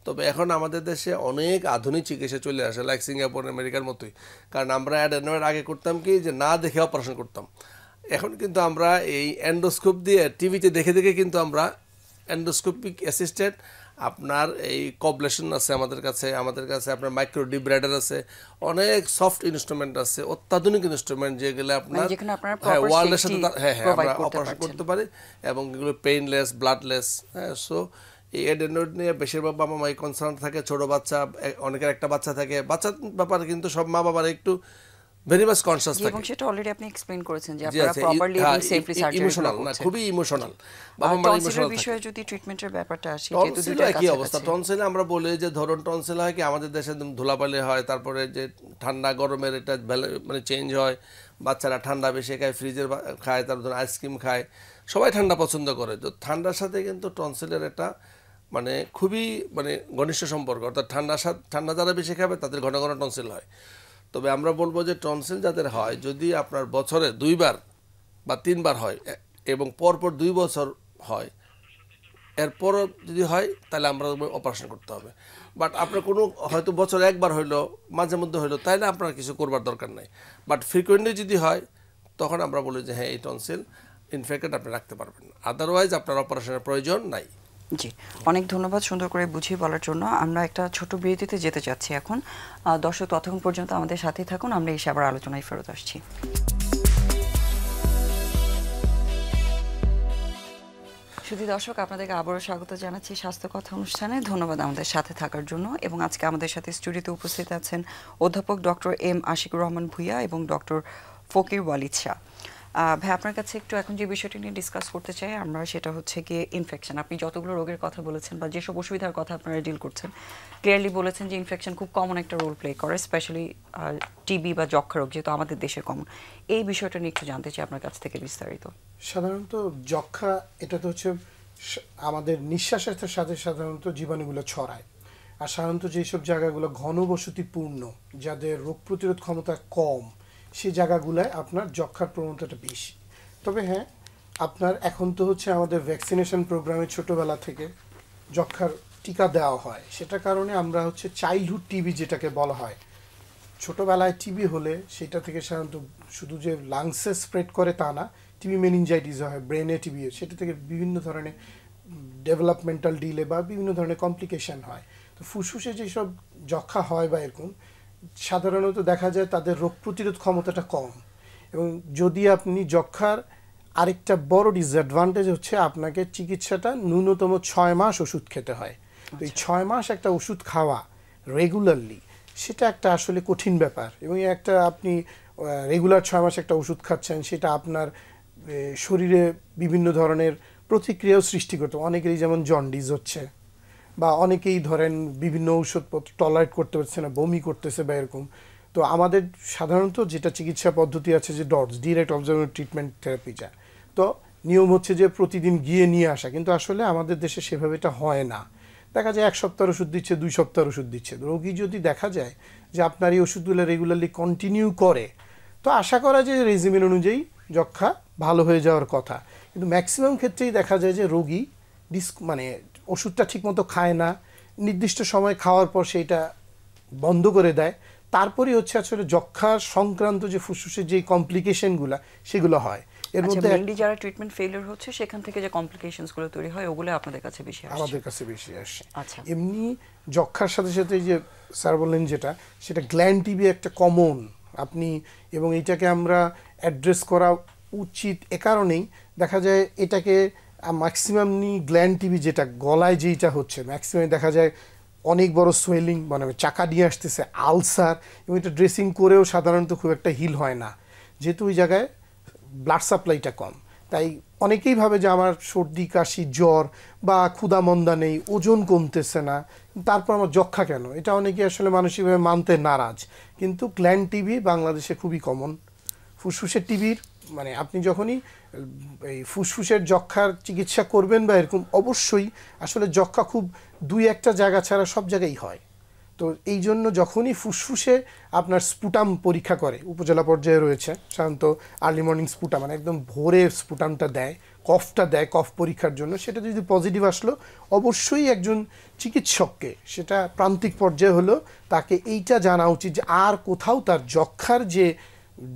তবে এখন আমাদের দেশে অনেক আধুনিক চিকিৎসা চলে আসে, লাইক সিঙ্গাপুর, আমেরিকার মতোই। কারণ আমরা অ্যাডেনয়েড আগে করতাম কি, যে না দেখে অপারেশন করতাম। এখন কিন্তু আমরা এই এন্ডোস্কোপ দিয়ে টিভিতে দেখে দেখে কিন্তু আমরা এন্ডোস্কোপিক অ্যাসিস্টেড আপনার এই কবলেশন আছে আমাদের কাছে আপনার মাইক্রো ডিব্রাইডার আছে, অনেক সফট ইনস্ট্রুমেন্ট আছে, অত্যাধুনিক ইনস্ট্রুমেন্ট যেগুলো আপনার ওয়ার্ল্ডের সাথে আমরা অপারেশন করতে পারি, এবং এগুলো পেইনলেস, ব্লাডলেস। হ্যাঁ, সো এই অ্যাডেনয়েড নিয়ে বেশিরভাগ বাবা মাই কনসার্ন থাকে। ছোট বাচ্চা, অনেকের একটা বাচ্চা থাকে, বাচ্চার ব্যাপারে কিন্তু সব মা বাবার একটু ভেরি মাচ কনশাস থাকে। এবং সেটা অলরেডি আপনি এক্সপ্লেইন করেছেন যে আপনারা প্রপারলি এবং সেফলি সার্জারি ইমোশনাল না, খুবই ইমোশনাল। বাবা মা ইমোশনাল বিষয়ে যদি ট্রিটমেন্টের ব্যাপারটা আসে, যেহেতু দুটো কি অবস্থা, টনসিলে আমরা বলি যে ধরুন টনসিল হয় কি আমাদের দেশে ধুলাবালি হয়, তারপরে যে ঠান্ডা গরমের এটা মানে চেঞ্জ হয়, বাচ্চারা ঠান্ডা বেশি খায়, ফ্রিজের খায়, তারপর ধরুন আইসক্রিম খায়, সবাই ঠান্ডা পছন্দ করে। তো ঠান্ডার সাথে কিন্তু টনসিলের একটা মানে খুবই মানে ঘনিষ্ঠ সম্পর্ক। অর্থাৎ ঠান্ডা যারা বেশি খাবে তাদের ঘন ঘন টনসিল হয়। তবে আমরা বলবো যে টনসিল যাদের হয়, যদি আপনার বছরে 2 বার বা 3 বার হয় এবং পরপর 2 বছর হয়, এরপরও যদি হয় তাহলে আমরা অপারেশন করতে হবে। বাট আপনার কোনো হয়তো বছরে 1 বার হইলো, মাঝে মধ্যে হইলো, তাইলে আপনার কিছু করবার দরকার নাই। বাট ফ্রিকোয়েন্টলি যদি হয় তখন আমরা বলি যে হ্যাঁ এই টনসিল ইনফেক্টেড আপনি রাখতে পারবেন, আদারওয়াইজ আপনার অপারেশনের প্রয়োজন নাই। জি, অনেক ধন্যবাদ সুন্দর করে বুঝিয়ে বলার জন্য। আমরা একটা ছোট বিরতিতে যেতে চাচ্ছি এখন। দর্শক ততক্ষণ পর্যন্ত আমাদের সাথেই থাকুন, আমরা এসে আবার আলোচনায় ফেরত আসছি। শুধু দর্শক, আপনাদেরকে আবারও স্বাগত জানাচ্ছি স্বাস্থ্য কথা অনুষ্ঠানে। ধন্যবাদ আমাদের সাথে থাকার জন্য। এবং আজকে আমাদের সাথে স্টুডিওতে উপস্থিত আছেন অধ্যাপক ডক্টর এম আশিকুর রহমান ভূঁইয়া এবং ডক্টর ফকির ওয়ালিদ শাহ। ভাই, আপনার কাছে একটু এখন যে বিষয়টি নিয়ে ডিসকাস করতে চাই আমরা, সেটা হচ্ছে গিয়ে ইনফেকশন। আপনি যতগুলো রোগের কথা বলেছেন বা যেসব অসুবিধার কথা আপনারা ডিল করছেন, ক্লিয়ারলি বলেছেন যে ইনফেকশন খুব কমন একটা রোল প্লে করে, স্পেশালি টিবি বা যক্ষা রোগ যেহেতু আমাদের দেশে কমন। এই বিষয়টা নিয়ে একটু জানতে চাই আপনার কাছ থেকে বিস্তারিত। সাধারণত যক্ষা এটা তো হচ্ছে আমাদের নিঃশ্বাসের সাথে সাধারণত জীবাণুগুলো ছড়ায়। আর সাধারণত যেসব জায়গাগুলো ঘনবসতিপূর্ণ, যাদের রোগ প্রতিরোধ ক্ষমতা কম, সেই জায়গাগুলোয় আপনার যক্ষার প্রবণতাটা বেশি। তবে হ্যাঁ, আপনার এখন তো হচ্ছে আমাদের ভ্যাকসিনেশন প্রোগ্রামে ছোটোবেলা থেকে যক্ষার টিকা দেওয়া হয়, সেটার কারণে আমরা হচ্ছে চাইল্ডহুড টিবি যেটাকে বলা হয়, ছোটোবেলায় টিবি হলে সেটা থেকে সাধারণত শুধু যে লাংসে স্প্রেড করে তা না, টিবি মেনিনজাইটিস হয়, ব্রেনে টিবি, সেটা থেকে বিভিন্ন ধরনের ডেভেলপমেন্টাল ডিলে বা বিভিন্ন ধরনের কমপ্লিকেশন হয়। তো ফুসফুসে যেসব যক্ষা হয় বা এরকম, সাধারণত দেখা যায় তাদের রোগ প্রতিরোধ ক্ষমতাটা কম। এবং যদি আপনি যক্ষার আরেকটা বড় ডিসঅ্যাডভান্টেজ হচ্ছে আপনাকে চিকিৎসাটা ন্যূনতম 6 মাস ওষুধ খেতে হয়। তো এই 6 মাস একটা ওষুধ খাওয়া রেগুলারলি, সেটা একটা আসলে কঠিন ব্যাপার। এবং একটা আপনি রেগুলার 6 মাস একটা ওষুধ খাচ্ছেন, সেটা আপনার শরীরে বিভিন্ন ধরনের প্রতিক্রিয়াও সৃষ্টি করতে, অনেকেরই যেমন জন্ডিস হচ্ছে, বা অনেকেই ধরেন বিভিন্ন ঔষধপত্র টলারেট করতে পারছে না, বমি করতেছে বা এরকম। তো আমাদের সাধারণত যেটা চিকিৎসা পদ্ধতি আছে যে dots, direct observable treatment therapy, যা তো নিয়ম হচ্ছে যে প্রতিদিন গিয়ে নিয়ে আসা, কিন্তু আসলে আমাদের দেশে সেভাবে এটা হয় না। দেখা যায় 1 সপ্তাহের ওষুধ দিচ্ছে, 2 সপ্তাহের ওষুধ দিচ্ছে। রোগী যদি দেখা যায় যে আপনার এই ওষুধগুলো রেগুলারলি কন্টিনিউ করে, তো আশা করা যায় রেজিমেন অনুযায়ী যক্ষা ভালো হয়ে যাওয়ার কথা। কিন্তু ম্যাক্সিমাম ক্ষেত্রেই দেখা যায় যে রোগী মানে ওষুধটা ঠিকমতো খায় না, নির্দিষ্ট সময় খাওয়ার পর সেইটা বন্ধ করে দেয়, তারপরেই হচ্ছে আসলে যক্ষা সংক্রান্ত যে ফুসফুসের যে কমপ্লিকেশনগুলো সেগুলো হয়। এর মধ্যে মেইনলি যারা ট্রিটমেন্ট ফেলিওর হচ্ছে সেখান থেকে যে কমপ্লিকেশনস গুলো তৈরি হয় ওগুলো আপনাদের কাছে বেশি আসে আমাদের কাছে বেশি আসে। আচ্ছা। এমনি যক্ষার সাথে সাথে যে স্যার বললেন যেটা, সেটা গ্ল্যান্ড টিবি একটা কমন আপনি, এবং এইটাকে আমরা অ্যাড্রেস করা উচিত এ কারণেই দেখা যায় এটাকে ম্যাক্সিমামলি গ্ল্যান্ড টিবি যেটা গলায় যেইটা হচ্ছে ম্যাক্সিমাম দেখা যায় অনেক বড় সোয়েলিং, মানে চাকা নিয়ে আসতেছে, আলসার, এবং এটা ড্রেসিং করেও সাধারণত খুব একটা হিল হয় না, যেহেতু ওই জায়গায় ব্লাড সাপ্লাইটা কম। তাই অনেকেই ভাবে যে আমার সর্দি কাশি জ্বর বা ক্ষুধা মন্দা নেই, ওজন কমতেছে না, তারপর আমার যক্ষা কেন, এটা অনেকেই আসলে মানসিকভাবে মানতে নারাজ। কিন্তু গ্ল্যান্ড টিবি বাংলাদেশে খুবই কমন। ফুসফুসের টিবির মানে আপনি যখনই এই ফুসফুসের যক্ষার চিকিৎসা করবেন বা এরকম, অবশ্যই আসলে যক্ষা খুব 2-1টা জায়গা ছাড়া সব জায়গায় হয়। তো এই জন্য যখনই ফুসফুসে আপনার স্পুটাম পরীক্ষা করে, উপজেলা পর্যায়ে রয়েছে সাধারণত আর্লি মর্নিং স্পুটাম, মানে একদম ভোরে স্পুটামটা দেয়, কফটা দেয় কফ পরীক্ষার জন্য, সেটা যদি পজিটিভ আসলো অবশ্যই একজন চিকিৎসককে, সেটা প্রান্তিক পর্যায়ে হলো, তাকে এইটা জানা উচিত যে আর কোথাও তার যক্ষার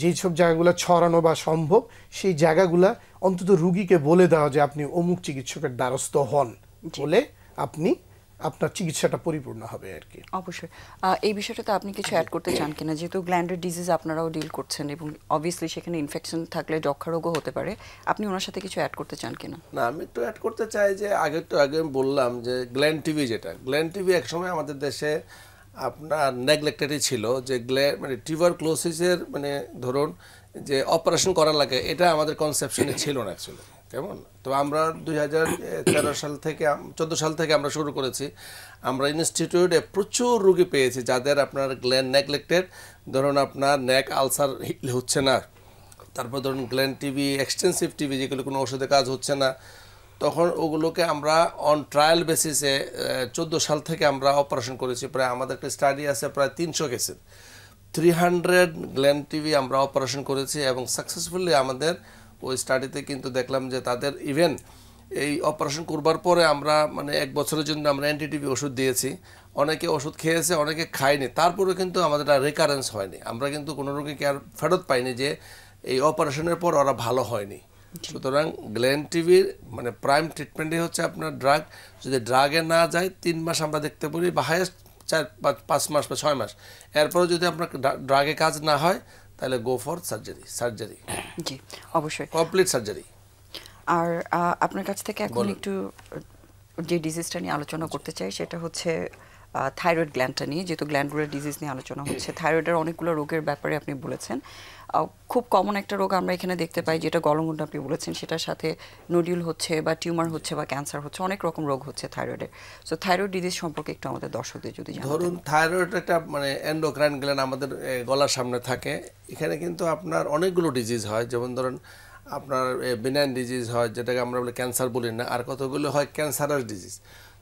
যেসব জায়গাগুলো ছড়ানো বা সম্ভব সেই জায়গাগুলা অন্তত রুগীকে বলে দেওয়া যে আপনি অমুক চিকিৎসকের দ্বারস্থ হন, বলে আপনি আপনার চিকিৎসাটা পরিপূর্ণ হবে আর কি। অবশ্যই। এই বিষয়টাতে আপনি কিছু অ্যাড করতে চান কিনা, যেহেতু গ্ল্যান্ডের ডিজিজ আপনারাও ডিল করছেন এবং অবভিয়াসলি সেখানে ইনফেকশন থাকলে যক্ষা রোগও হতে পারে, আপনি ওনার সাথে কিছু অ্যাড করতে চান কিনা? না, আমি একটু অ্যাড করতে চাই যে আগে আমি বললাম যে গ্ল্যান্ড টিবি, যেটা গ্ল্যান্ড টিবি একসময় আমাদের দেশে আপনার নেগলেক্টেডই ছিল, যে মানে টিউবারক্লোসিসের মানে ধরুন যে অপারেশন করা লাগে, এটা আমাদের কনসেপশনে ছিল না অ্যাকচুয়ালি, কেমন। তো আমরা 2013 সাল থেকে 14 সাল থেকে আমরা শুরু করেছি, আমরা ইনস্টিটিউটে প্রচুর রুগী পেয়েছি যাদের আপনার গ্ল্যান্ড নেগলেক্টেড, ধরুন আপনার নেক আলসার হচ্ছে না, তারপর ধরুন গ্ল্যান্ড টিবি, এক্সটেন্সিভ টিবি, যেগুলো কোনো ওষুধে কাজ হচ্ছে না, তখন ওগুলোকে আমরা অন ট্রায়াল বেসিসে 14 সাল থেকে আমরা অপারেশন করেছি। প্রায় আমাদের একটা স্টাডি আছে প্রায় 300 কেসের, 300 গ্ল্যান্ড টিবি আমরা অপারেশন করেছি, এবং সাকসেসফুলি আমাদের ওই স্টাডিতে কিন্তু দেখলাম যে তাদের ইভেন এই অপারেশন করবার পরে আমরা মানে 1 বছরের জন্য আমরা অ্যান্টি টিবি ওষুধ দিয়েছি, অনেকে ওষুধ খেয়েছে, অনেকে খায়নি, তারপরে কিন্তু আমাদের আর রিকারেন্স হয়নি, আমরা কিন্তু কোনো রোগীকে আর ফেরত পাইনি যে এই অপারেশনের পর ওরা ভালো হয়নি। সুতরাং গ্ল্যান্ড টিবির মানে প্রাইম ট্রিটমেন্টই হচ্ছে আপনার ড্রাগ। যদি ড্রাগে না যায় 3 মাস আমরা দেখতে পারি, বা হায়েস্ট 4-5 মাস বা 6 মাস, এরপরে যদি আপনার ড্রাগে কাজ না হয় তাহলে গো ফর সার্জারি। জি অবশ্যই, কমপ্লিট সার্জারি। আর আপনার কাছ থেকে এখন একটু যে ডিজিজটা নিয়ে আলোচনা করতে চাই সেটা হচ্ছে থাইরয়েড গ্ল্যান্ডটা নিয়ে, যেহেতু গ্ল্যান্ডুলার ডিজিজ নিয়ে আলোচনা হচ্ছে। থাইরয়েডের অনেকগুলো রোগের ব্যাপারে আপনি বলেছেন, খুব কমন একটা রোগ আমরা এখানে দেখতে পাই যেটা গলগণ্ড আপনি বলেছেন, সেটার সাথে নোডিউল হচ্ছে বা টিউমার হচ্ছে বা ক্যান্সার হচ্ছে, অনেক রকম রোগ হচ্ছে থাইরয়েডের। সো থাইরয়েড ডিজিজ সম্পর্কে একটু আমাদের দর্শকদের যদি জানান। ধরুন থাইরয়েড একটা মানে এন্ডোক্রাইন গ্ল্যান্ড আমাদের গলার সামনে থাকে, এখানে কিন্তু আপনার অনেকগুলো ডিজিজ হয়, যেমন ধরুন আপনার বিনাইন ডিজিজ হয়, যেটাকে আমরা বলি ক্যান্সার বলি না, আর কতগুলো হয় ক্যান্সারাস ডিজিজ।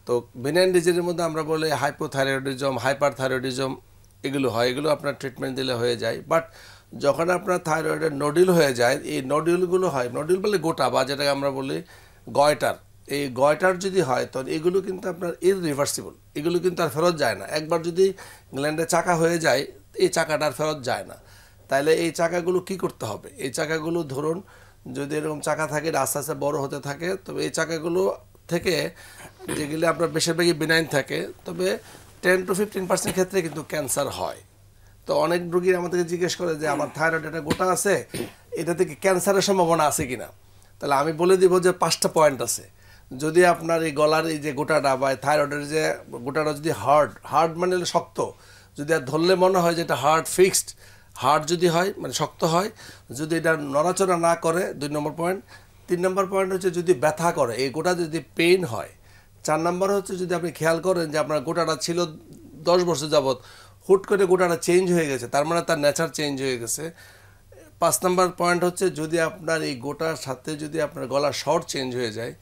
তো বিনাইন ডিজিজের মধ্যে আমরা বলি হাইপোথাইরয়েডিজম, হাইপারথাইরয়েডিজম, এগুলো হয়, এগুলো আপনার ট্রিটমেন্ট দিলে হয়ে যায়। বাট যখন আপনার থাইরয়েডের নোডিউল হয়ে যায়, এই নোডিউলগুলো হয়, নোডিউল বলে গোটা, বা যেটাকে আমরা বলি গয়টার, এই গয়টার যদি হয় তখন এগুলো কিন্তু আপনার ইররিভার্সিবল, এগুলো কিন্তু আর ফেরত যায় না। একবার যদি গ্ল্যান্ডে চাকা হয়ে যায়, এই চাকাটা আর ফেরত যায় না। তাহলে এই চাকাগুলো কি করতে হবে? এই চাকাগুলো ধরুন যদি এরকম চাকা থাকে, আস্তে আস্তে বড় হতে থাকে, তবে এই চাকাগুলো থেকে যেগুলি আপনার বেশিরভাগই বিনাইন থাকে, তবে 10-15% ক্ষেত্রে কিন্তু ক্যান্সার হয়। তো অনেক রোগী আমাদেরকে জিজ্ঞেস করে যে আমার থাইরয়েড একটা গোটা আছে, এটা থেকে ক্যান্সারের সম্ভাবনা আছে কিনা। তাহলে আমি বলে দিব যে 5টা পয়েন্ট আছে। যদি আপনার এই গলার এই যে গোটাটা বা থাইরয়েডের যে গোটাটা যদি হার্ড মানে শক্ত, যদি আর ধরলে মনে হয় যে এটা ফিক্সড হার্ড যদি হয়, মানে শক্ত হয়, যদি এটা নড়াচড়া না করে, 2 নম্বর পয়েন্ট। 3 নম্বর পয়েন্ট হচ্ছে যদি ব্যথা করে, এই গোটা যদি পেইন হয়। 4 নম্বর হচ্ছে যদি আপনি খেয়াল করেন যে আপনার গোটাটা ছিল 10 বছর যাবত, হুট করে গোটাটা চেঞ্জ হয়ে গেছে, তার মানে তার নেচার চেঞ্জ হয়ে গেছে। 5 নম্বর পয়েন্ট হচ্ছে যদি আপনার এই গোটার সাথে যদি আপনার গলার শর্ট চেঞ্জ হয়ে যায়।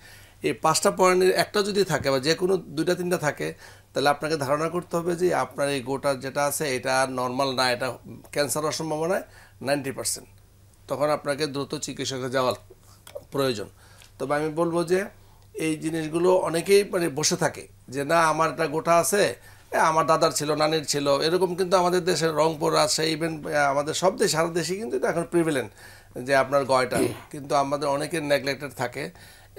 এই 5টা পয়েন্টের একটা যদি থাকে বা যে কোনো 2-3টা থাকে, তাহলে আপনাকে ধারণা করতে হবে যে আপনার এই গোটার যেটা আছে এটা নর্মাল না, এটা ক্যান্সার হওয়ার সম্ভাবনায় 90%। তখন আপনাকে দ্রুত চিকিৎসকে যাওয়ার প্রয়োজন। তবে আমি বলবো যে এই জিনিসগুলো অনেকেই মানে বসে থাকে যে না আমার একটা গোটা আছে, আমার দাদার ছিল, নানির ছিল, এরকম কিন্তু আমাদের দেশের রংপুর, রাজশাহী, ইভেন আমাদের সব দেশ, সারা দেশে কিন্তু এটা এখন প্রিভেলেন্ট যে আপনার গয়টার, কিন্তু আমাদের অনেকের নেগলেক্টেড থাকে।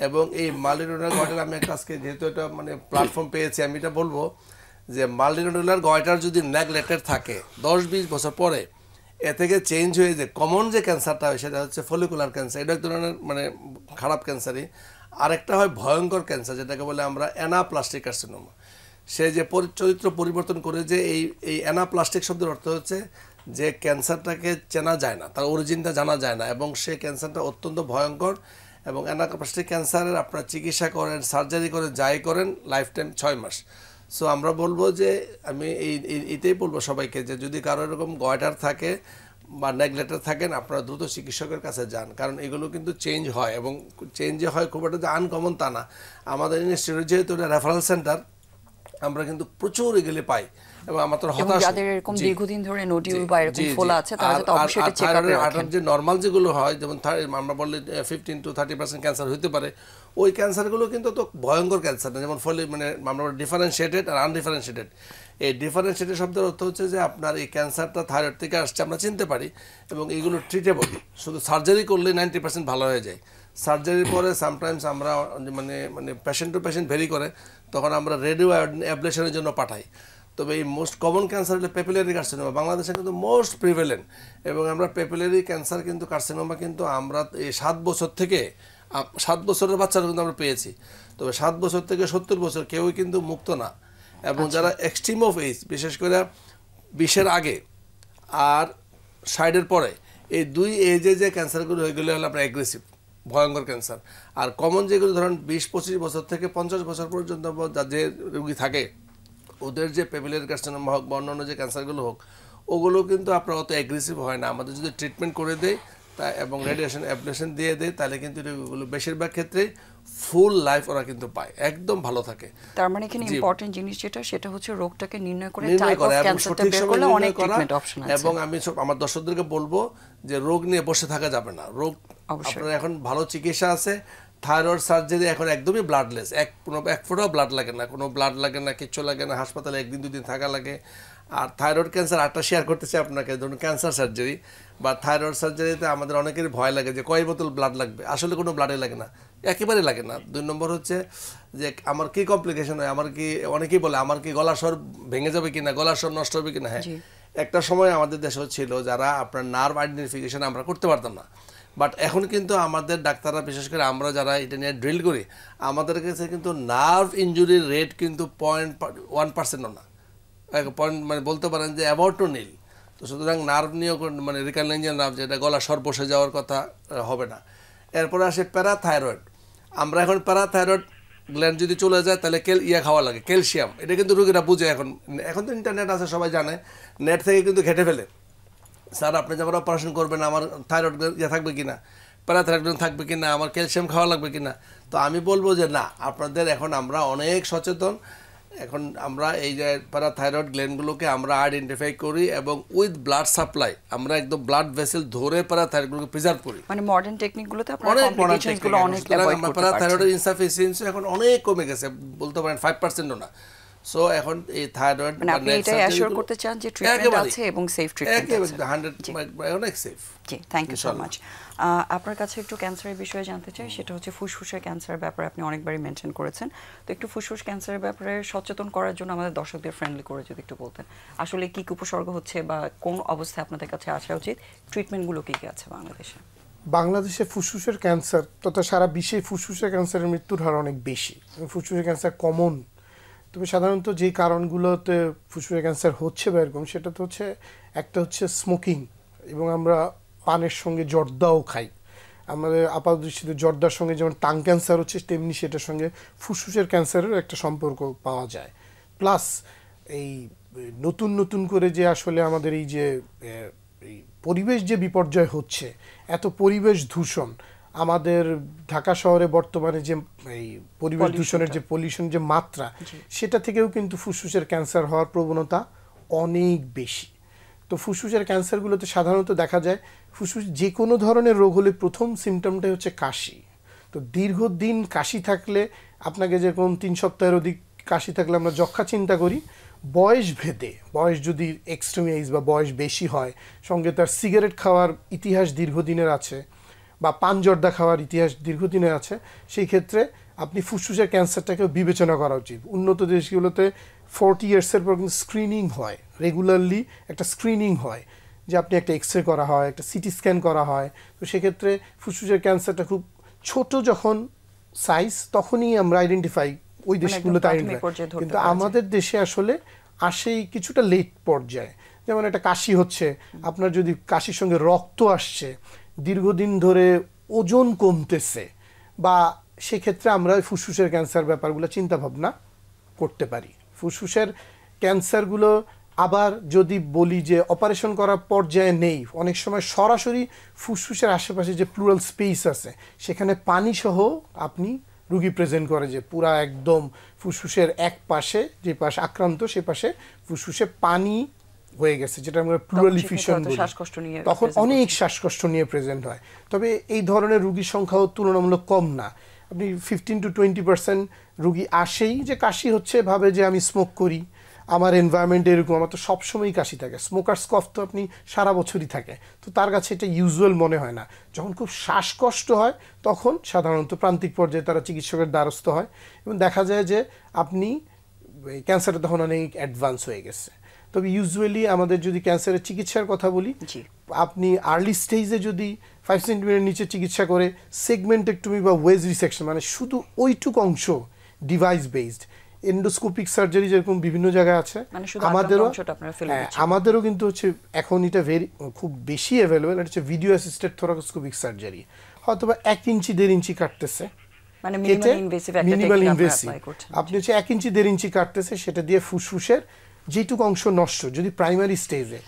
এবং এই মাল্টিনোডুলার গয়টার আমি একটা আজকে যেহেতু এটা মানে প্ল্যাটফর্ম পেয়েছি, আমি এটা বলবো যে মাল্টিনোডুলার গয়টার যদি নেগলেক্টেড থাকে 10-20 বছর পরে এ থেকে চেঞ্জ হয়ে যে কমন যে ক্যান্সারটা হয় সেটা হচ্ছে ফলিকুলার ক্যান্সার, এটা এক ধরনের মানে খারাপ ক্যান্সারই। আরেকটা হয় ভয়ঙ্কর ক্যান্সার, যেটাকে বলে আমরা অ্যানাপ্লাস্টিক কার্সিনোমা। সে যে চরিত্র পরিবর্তন করে, যে এই অ্যানাপ্লাস্টিক শব্দের অর্থ হচ্ছে যে ক্যান্সারটাকে চেনা যায় না, তার অরিজিনটা জানা যায় না, এবং সেই ক্যান্সারটা অত্যন্ত ভয়ঙ্কর। এবং অ্যানাপ্লাস্টিক ক্যান্সারের আপনার চিকিৎসা করেন, সার্জারি করে, যাই করেন, লাইফ টাইম 6 মাস। সো আমরা বলবো যে আমি এইটাই বলবো সবাইকে যে যদি কারো এরকম গয়টার থাকে বা নেগলেক্টেড থাকেন, আপনারা দ্রুত চিকিৎসকের কাছে যান, কারণ এগুলো কিন্তু চেঞ্জ হয়, এবং চেঞ্জ যে হয় খুব একটা যে আনকমন তা না। আমাদের ইনস্টিটিউট যেহেতু এটা রেফারেল সেন্টার, আমরা কিন্তু প্রচুর এগুলি পাই। এবং আমার তো হতাশ, যাদের এরকম দীর্ঘদিন ধরে নোডিউল বা এরকম ফোলা আছে তারা যাতে অবশ্যই এটা চেক আপে রাখেন। যে নরমাল যেগুলো হয়, যেমন আমরা বললে 15-30% ক্যান্সার হতে পারে, ওই ক্যান্সারগুলো কিন্তু তো ভয়ঙ্কর ক্যান্সার না। যেমন ফলে মানে আমরা ডিফারেন্সিয়েটেড আর আনডিফারেন্সিয়েটেড। এই ডিফারেন্সিয়েটেড শব্দের অর্থ হচ্ছে যে আপনার এই ক্যান্সারটা থাইরয়েড থেকে আসছে, আমরা চিনতে পারি, এবং এইগুলো ট্রিটেবল। শুধু সার্জারি করলে 90% ভালো হয়ে যায়। সার্জারির পরে সামটাইমস আমরা মানে পেশেন্ট টু পেশেন্ট ভেরি করে, তখন আমরা রেডিও অ্যাবলেশনের জন্য পাঠাই। তবে এই মোস্ট কমন ক্যান্সার হলে পেপিলারি কার্সিনোমা, বাংলাদেশে কিন্তু মোস্ট প্রিভেলেন্ট। এবং আমরা পেপিলারি ক্যান্সার কিন্তু কার্সিনোমা কিন্তু আমরা এই 7 বছর থেকে 7 বছরের বাচ্চারা কিন্তু আমরা পেয়েছি। তবে 7 বছর থেকে 70 বছর কেউই কিন্তু মুক্ত না। এবং যারা এক্সট্রিম অফ এজ, বিশেষ করে 20-এর আগে আর 60-এর পরে, এই 2 এজে যে ক্যান্সারগুলো হয়ে গেলে হলো আপনার অ্যাগ্রেসিভ ভয়ঙ্কর ক্যান্সার। আর কমন যেগুলো ধরেন 20-25 বছর থেকে 50 বছর পর্যন্ত যে রোগী থাকে, ওদের যে পেপিলারি কার্সিনোমা হোক বা অন্যান্য যে ক্যান্সারগুলো হোক, ওগুলো কিন্তু আপনার অত অ্যাগ্রেসিভ হয় না। আমাদের যদি ট্রিটমেন্ট করে দেয় এবং রেডিয়েশন অ্যাবলেশন দিয়ে দেয়, তাহলে কিন্তু এগুলো বেশিরভাগ ক্ষেত্রে ফুল লাইফ ওরা কিন্তু পায়, একদম ভালো থাকে। তার মানে এখানে ইম্পর্টেন্ট জিনিস সেটা হচ্ছে রোগটাকে নির্ণয় করে টাইপ অফ ক্যান্সারটা বের করলে অনেক ট্রিটমেন্ট অপশন আছে। এবং আমি আমার দর্শকদেরকে বলবো যে রোগ নিয়ে বসে থাকা যাবে না। রোগ আপনার এখন ভালো চিকিৎসা আছে। থাইরয়েড সার্জারি এখন একদমই ব্লাডলেস, এক ফোঁটাও ব্লাড লাগে না, কোনো ব্লাড লাগে না, কিচ্ছু লাগে না, হাসপাতালে 1-2 দিন থাকা লাগে। আর থাইরয়েড ক্যান্সার আরটা শেয়ার করতে চাই আপনাকে, ধরুন ক্যান্সার সার্জারি বা থাইরয়েড সার্জারিতে আমাদের অনেকেরই ভয় লাগে যে কয় বোতল ব্লাড লাগবে। আসলে কোনো ব্লাডে লাগে না, একেবারে লাগে না। 2 নম্বর হচ্ছে যে আমার কি কমপ্লিকেশন হয়, আমার কি, অনেকেই বলে আমার কি গলার স্বর ভেঙে যাবে কিনা, গলার স্বর নষ্ট হবে কিনা। হ্যাঁ, একটা সময় আমাদের দেশে ছিল যারা আপনার নার্ভ আইডেন্টিফিকেশন আমরা করতে পারতাম না, বাট এখন কিন্তু আমাদের ডাক্তাররা, বিশেষ করে আমরা যারা এটা নিয়ে ড্রিল করি, আমাদের কাছে কিন্তু নার্ভ ইনজুরির রেট কিন্তু 0.1%ও না, মানে বলতে পারেন যে অ্যাবাউট টু নীল। তো সুতরাং নার্ভ নিয়েও মানে রিকার্নেঞ্জিয়াল নার্ভ, যেটা গলা স্বর বসে যাওয়ার কথা, হবে না। এরপরে আসে প্যারাথাইরয়েড। আমরা এখন প্যারাথাইরয়েড গ্ল্যান্ড যদি চলে যায় তাহলে খাওয়া লাগে, ক্যালসিয়াম। এটা কিন্তু রোগীরা বুঝে। এখন তো ইন্টারনেট আছে, সবাই জানে, নেট থেকে কিন্তু ঘেটে ফেলে, স্যার আপনি যখন অপারেশন করবেন আমার থাইরয়েড থাকবে কিনা, প্যারাথাইরয়েড থাকবে কিনা, আমার ক্যালসিয়াম খাওয়া লাগবে কিনা। তো আমি বলবো যে না, আপনাদের এখন আমরা অনেক সচেতন। এখন আমরা এই যে প্যারাথাইরয়েড গ্ল্যান্ডগুলোকে আমরা আইডেন্টিফাই করি এবং উইথ ব্লাড সাপ্লাই আমরা একদম ব্লাড ভেসেল ধরে প্যারাথাইরয়েডগুলোকে প্রিজার্ভ করি। মানে মডার্ন টেকনিকগুলোতে আপনারা কমপ্লিকেশনসগুলো অনেক অ্যাভয়েড করতে পারছেন। প্যারাথাইরয়েডের ইনসাফিসিয়েন্সি এখন অনেক কমে গেছে, বলতে পারেন 5%ও না। সো এখন এই থাইরয়েড মানে আপনি এটা অ্যাসিওর করতে চান যে ট্রিটমেন্ট আছে এবং সেফ ট্রিটমেন্ট আছে, 100 অনেক সেফ। জি, থ্যাংক ইউ সো মাচ। আপনার কাছে একটু ক্যান্সারের বিষয়ে জানতে চাই, সেটা হচ্ছে ফুসফুসের ক্যান্সারের ব্যাপারে আপনি অনেকবারই মেনশন করেছেন। তো একটু ফুসফুস ক্যান্সারের ব্যাপারে সচেতন করার জন্য আমাদের দর্শকদের ফ্রেন্ডলি করে যদি একটু বলতেন, আসলে কি কি উপসর্গ হচ্ছে বা কোন অবস্থায় আপনাদের কাছে আসা উচিত, ট্রিটমেন্টগুলো কি কি আছে বাংলাদেশে? বাংলাদেশে ফুসফুসের ক্যান্সার তথা সারা বিশ্বে ফুসফুসের ক্যান্সারের মৃত্যুর হার অনেক বেশি। ফুসফুসের ক্যান্সার কমন, তবে সাধারণত যে কারণগুলোতে ফুসফুসের ক্যান্সার হচ্ছে বা এরকম, সেটা তো হচ্ছে একটা হচ্ছে স্মোকিং, এবং আমরা পানের সঙ্গে জর্দাও খাই। আমাদের আপাত দৃষ্টিতে জর্দার সঙ্গে যেমন টাং ক্যান্সার হচ্ছে, তেমনি সেটার সঙ্গে ফুসফুসের ক্যান্সারেরও একটা সম্পর্ক পাওয়া যায়। প্লাস এই নতুন নতুন করে যে আসলে আমাদের এই যে পরিবেশ যে বিপর্যয় হচ্ছে, এত পরিবেশ দূষণ, আমাদের ঢাকা শহরে বর্তমানে যে এই পরিবেশ দূষণের যে পলিউশন যে মাত্রা, সেটা থেকেও কিন্তু ফুসফুসের ক্যান্সার হওয়ার প্রবণতা অনেক বেশি। তো ফুসফুসের ক্যান্সারগুলোতে সাধারণত দেখা যায় ফুসফুস যে কোনো ধরনের রোগ হলে প্রথম সিমটমটাই হচ্ছে কাশি। তো দীর্ঘদিন কাশি থাকলে, আপনাকে যেরকম 3 সপ্তাহের অধিক কাশি থাকলে আমরা যক্ষা চিন্তা করি, বয়স ভেদে, বয়স যদি এক্সট্রিম এজ বা বয়স বেশি হয়, সঙ্গে তার সিগারেট খাওয়ার ইতিহাস দীর্ঘদিনের আছে বা পান জর্দা খাওয়ার ইতিহাস দীর্ঘদিনের আছে, সেই ক্ষেত্রে আপনি ফুসফুসের ক্যান্সারটাকেও বিবেচনা করা উচিত। উন্নত দেশগুলোতে 40 ইয়ার্সের পর কিন্তু স্ক্রিনিং হয়, রেগুলারলি একটা স্ক্রিনিং হয়, যে আপনি একটা এক্সরে করা হয়, একটা সিটি স্ক্যান করা হয়। তো সেক্ষেত্রে ফুসফুসের ক্যান্সারটা খুব ছোট যখন সাইজ, তখনই আমরা আইডেন্টিফাই ওই দেশগুলোতে আইডেন্টিফাই, কিন্তু আমাদের দেশে আসলে আসেই কিছুটা লেট পর্যায়ে। যেমন একটা কাশি হচ্ছে, আপনার যদি কাশির সঙ্গে রক্ত আসছে, দীর্ঘদিন ধরে ওজন কমতেছে, বা সেক্ষেত্রে আমরা ফুসফুসের ক্যান্সার ব্যাপারগুলো চিন্তা ভাবনা করতে পারি। ফুসফুসের ক্যান্সারগুলো আবার যদি বলি যে অপারেশন করার পর্যায়ে নেই, অনেক সময় সরাসরি ফুসফুসের আশেপাশে যে প্লুরাল স্পেস আছে সেখানে পানি সহ আপনি রুগী প্রেজেন্ট করে, যে পুরা একদম ফুসফুসের এক পাশে, যে পাশে আক্রান্ত সে পাশে ফুসফুসে পানি হয়ে গেছে, যেটা আমরা প্লুরাল ইফিউশন বলি, তখন অনেক শ্বাসকষ্ট নিয়ে প্রেজেন্ট হয়। তবে এই ধরনের রুগীর সংখ্যাও তুলনামূলক কম না। আপনি 15 to 20% রুগী আসেই যে কাশি হচ্ছে, ভাবে যে আমি স্মোক করি, আমার এনভায়রনমেন্ট এরকম, আমার তো সবসময়ই কাশি থাকে, স্মোকার্স কফ তো আপনি সারা বছরই থাকে, তো তার কাছে এটা ইউজুয়াল মনে হয় না। যখন খুব শ্বাসকষ্ট হয় তখন সাধারণত প্রান্তিক পর্যায়ে তারা চিকিৎসকের দ্বারস্থ হয়, এবং দেখা যায় যে আপনি ক্যান্সারটা তখন অনেক অ্যাডভান্স হয়ে গেছে। তবে ইউজুয়ালি আমাদের যদি ক্যান্সারের চিকিৎসার কথা বলি, আপনি আর্লি স্টেজে যদি 5 সেন্টিমিটার নিচে চিকিৎসা করে সেগমেন্টেক্টমি বা ওয়েজ রিসেকশন, মানে শুধু ওইটুক অংশ ডিভাইস বেসড, এন্ডোস্কোপিক সার্জারি যেরকম বিভিন্ন জায়গায় আছে, আমাদেরও কিন্তু হচ্ছে এখন এটা খুব বেশি অ্যাভেলেবেল, এটা হচ্ছে ভিডিও অ্যাসিস্টেড থোরাকোস্কোপিক সার্জারি। হয়তো বা 1 ইঞ্চি 1.5 ইঞ্চি কাটতেছে, মিনিমাল ইনভেসিভ, আপনি হচ্ছে 1 ইঞ্চি 1.5 ইঞ্চি কাটতেছে, সেটা দিয়ে ফুসফুসের যেটুকু অংশ নষ্ট, যদি প্রাইমারি স্টেজে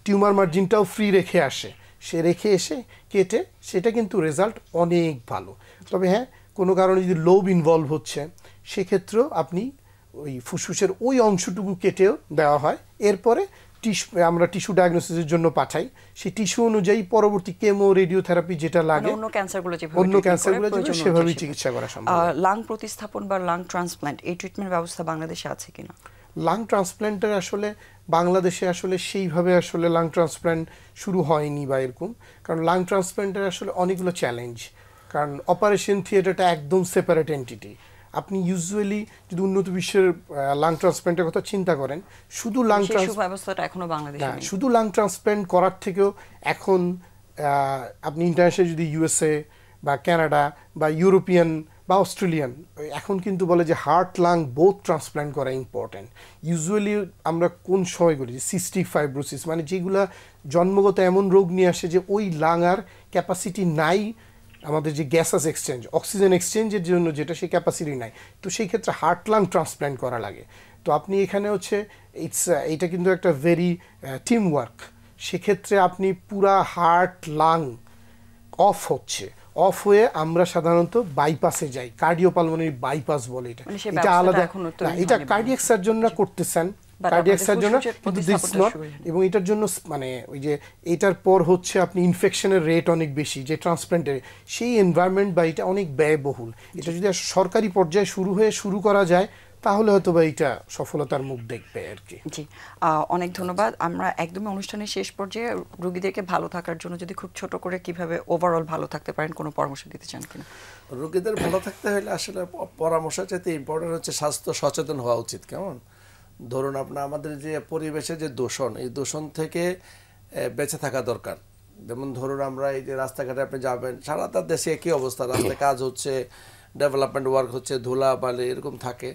টিউমার মার্জিনটাও ফ্রি রেখে আসে, সে রেখে এসে কেটে, সেটা কিন্তু রেজাল্ট অনেক ভালো। তবে হ্যাঁ, কোনো কারণে যদি লোব ইনভলভ হচ্ছে, সেক্ষেত্রেও আপনি ওই ফুসফুসের ওই অংশটুকু কেটেও দেওয়া হয়। এরপরে আমরা টিস্যু ডায়াগনোসিসের জন্য পাঠাই, সেই টিস্যু অনুযায়ী পরবর্তী কেমো রেডিওথেরাপি যেটা লাগে, অন্য ক্যান্সারগুলো সেভাবেই চিকিৎসা করা সম্ভব। লাং প্রতিস্থাপন বা লাং ট্রান্সপ্ল্যান্ট, এই ট্রিটমেন্ট ব্যবস্থা বাংলাদেশে আছে কিনা? লাং ট্রান্সপ্ল্যান্টের আসলে বাংলাদেশে আসলে সেইভাবে আসলে লাং ট্রান্সপ্ল্যান্ট শুরু হয়নি বা এরকম, কারণ লাং ট্রান্সপ্ল্যান্টের আসলে অনেকগুলো চ্যালেঞ্জ, কারণ অপারেশন থিয়েটারটা একদম সেপারেট এন্টিটি। আপনি ইউজুয়ালি যদি উন্নত বিশ্বের লাং ট্রান্সপ্ল্যান্টের কথা চিন্তা করেন, শুধু লাং ব্যবস্থাটা এখনো বাংলাদেশে নেই। শুধু লাং ট্রান্সপ্ল্যান্ট করার থেকেও এখন আপনি ইন্টারন্যাশনাল যদি ইউএসএ বা কানাডা বা ইউরোপিয়ান বা অস্ট্রেলিয়ান, এখন কিন্তু বলে যে হার্ট লাং বোথ ট্রান্সপ্ল্যান্ট করা ইম্পর্টেন্ট। ইউজুয়ালি আমরা কোন সময় করি, সিস্টিক ফাইব্রোসিস, মানে যেগুলা জন্মগত এমন রোগ নিয়ে আসে যে ওই লাং আর ক্যাপাসিটি নাই, আমাদের যে গ্যাসাস এক্সচেঞ্জ, অক্সিজেন এক্সচেঞ্জের জন্য যেটা, সেই ক্যাপাসিটি নাই, তো সেই ক্ষেত্রে হার্ট লাং ট্রান্সপ্ল্যান্ট করা লাগে। তো আপনি এখানে হচ্ছে এটা কিন্তু একটা ভেরি টিম ওয়ার্ক, সেক্ষেত্রে আপনি পুরা হার্ট লাং অফ হচ্ছে, অফ হয়ে আমরা সাধারণত বাইপাসে যাই, কার্ডিওপালমোনারি বাইপাস বলে এটা, এটা আলাদা, এটা কার্ডিয়াক সার্জনরা করতেছেন, কার্ডিয়াক সার্জনরা, কিন্তু দিস নট, এবং এটার জন্য মানে ওই যে এটার পর হচ্ছে আপনি ইনফেকশনের রেট অনেক বেশি, যে ট্রান্সপ্ল্যান্টের সেই এনভায়রনমেন্ট বা এটা অনেক ব্যয়বহুল। এটা যদি সরকারি পর্যায়ে শুরু করা যায়, তাহলে হয়তো বা এটা সফলতার মুখ দেখবে আর কি। জি, অনেক ধন্যবাদ। আমরা একদমই অনুষ্ঠানের শেষ পর্যায়ে রোগীদেরকে ভালো থাকার জন্য যদি খুব ছোট করে কিভাবে ওভারঅল ভালো থাকতে পারেন কোনো পরামর্শ দিতে চান কিনা? রোগীদের ভালো থাকতে হলে আসলে পরামর্শের চাইতে ইম্পর্টেন্ট হচ্ছে স্বাস্থ্য সচেতন হওয়া উচিত। কেমন ধরুন আপনার আমাদের যে পরিবেশে যে দূষণ, এই দূষণ থেকে বেঁচে থাকা দরকার। যেমন ধরুন আমরা এই যে রাস্তাঘাটে আপনি যাবেন, সারা তার দেশে একই অবস্থা, রাস্তায় কাজ হচ্ছে, ডেভেলপমেন্ট ওয়ার্ক হচ্ছে, ধুলা বালি এরকম থাকে।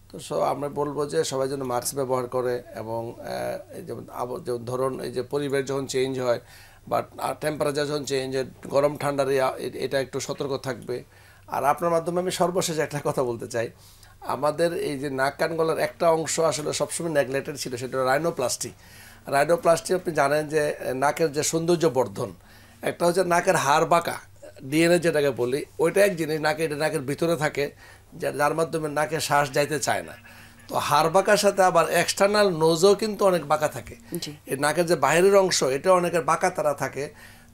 তো আমরা বলবো যে সবাই যেন মাস্ক ব্যবহার করে, এবং যেমন ধরুন এই যে পরিবেশ যখন চেঞ্জ হয় বা টেম্পারেচার যখন চেঞ্জ হয়, গরম ঠান্ডার এটা একটু সতর্ক থাকবে। আর আপনার মাধ্যমে আমি সর্বশেষে একটা কথা বলতে চাই, আমাদের এই যে নাক কান গলার একটা অংশ আসলে সবসময় নেগলেক্টেড ছিল, সেটা রাইনোপ্লাস্টি। রাইনোপ্লাস্টি আপনি জানেন যে নাকের যে সৌন্দর্য বর্ধন, একটা হচ্ছে নাকের হাড় বাঁকা, ডিএনএ যেটাকে বলি, ওইটা এক জিনিস, নাকের ভিতরে থাকে, যার মাধ্যমে নাকে শ্বাস যাইতে চায় না। তো হাড় বাঁকার সাথে আবার এক্সটার্নাল নোজও কিন্তু অনেক বাঁকা থাকে, এই নাকের যে বাইরের অংশ এটা অনেকের বাঁকা তারা থাকে।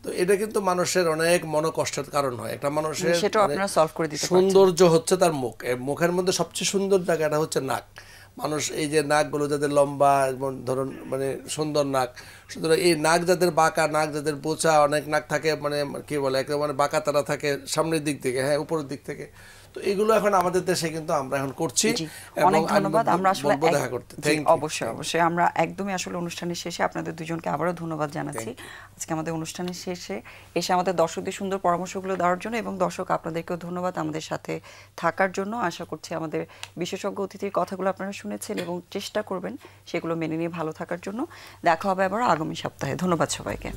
তো এটা কিন্তু মানুষের অনেক মনোকষ্টের কারণ হয়। একটা মানুষের সৌন্দর্য হচ্ছে তার মুখ, মুখের মধ্যে সবচেয়ে সুন্দর জায়গাটা হচ্ছে নাক, মানুষ এই যে নাকগুলো যাদের লম্বা এবং ধরুন মানে সুন্দর নাক, সুতরাং এই নাক যাদের বাঁকা, নাক যাদের বোচা, অনেক নাক থাকে মানে কি বলে একেবারে মানে বাঁকা তারা থাকে সামনের দিক থেকে, হ্যাঁ উপরের দিক থেকে, তো এগুলো এখন আমাদের দেশে কিন্তু আমরা এখন করছি। অনেক ধন্যবাদ। আমরা আসলে দেখা করতে অবশ্যই অবশ্যই আমরা একদমই আসলে অনুষ্ঠানের শেষে আপনাদের দুজনকে আবারও ধন্যবাদ জানাচ্ছি আজকে আমাদের অনুষ্ঠানের শেষে এসে আমাদের দর্শকদের সুন্দর পরামর্শগুলো দেওয়ার জন্য, এবং দর্শক আপনাদেরকেও ধন্যবাদ আমাদের সাথে থাকার জন্য। আশা করছি আমাদের বিশেষজ্ঞ অতিথির কথাগুলো আপনারা শুনেছেন এবং চেষ্টা করবেন সেগুলো মেনে নিয়ে ভালো থাকার জন্য। দেখা হবে আবার আগামী সপ্তাহে। ধন্যবাদ সবাইকে।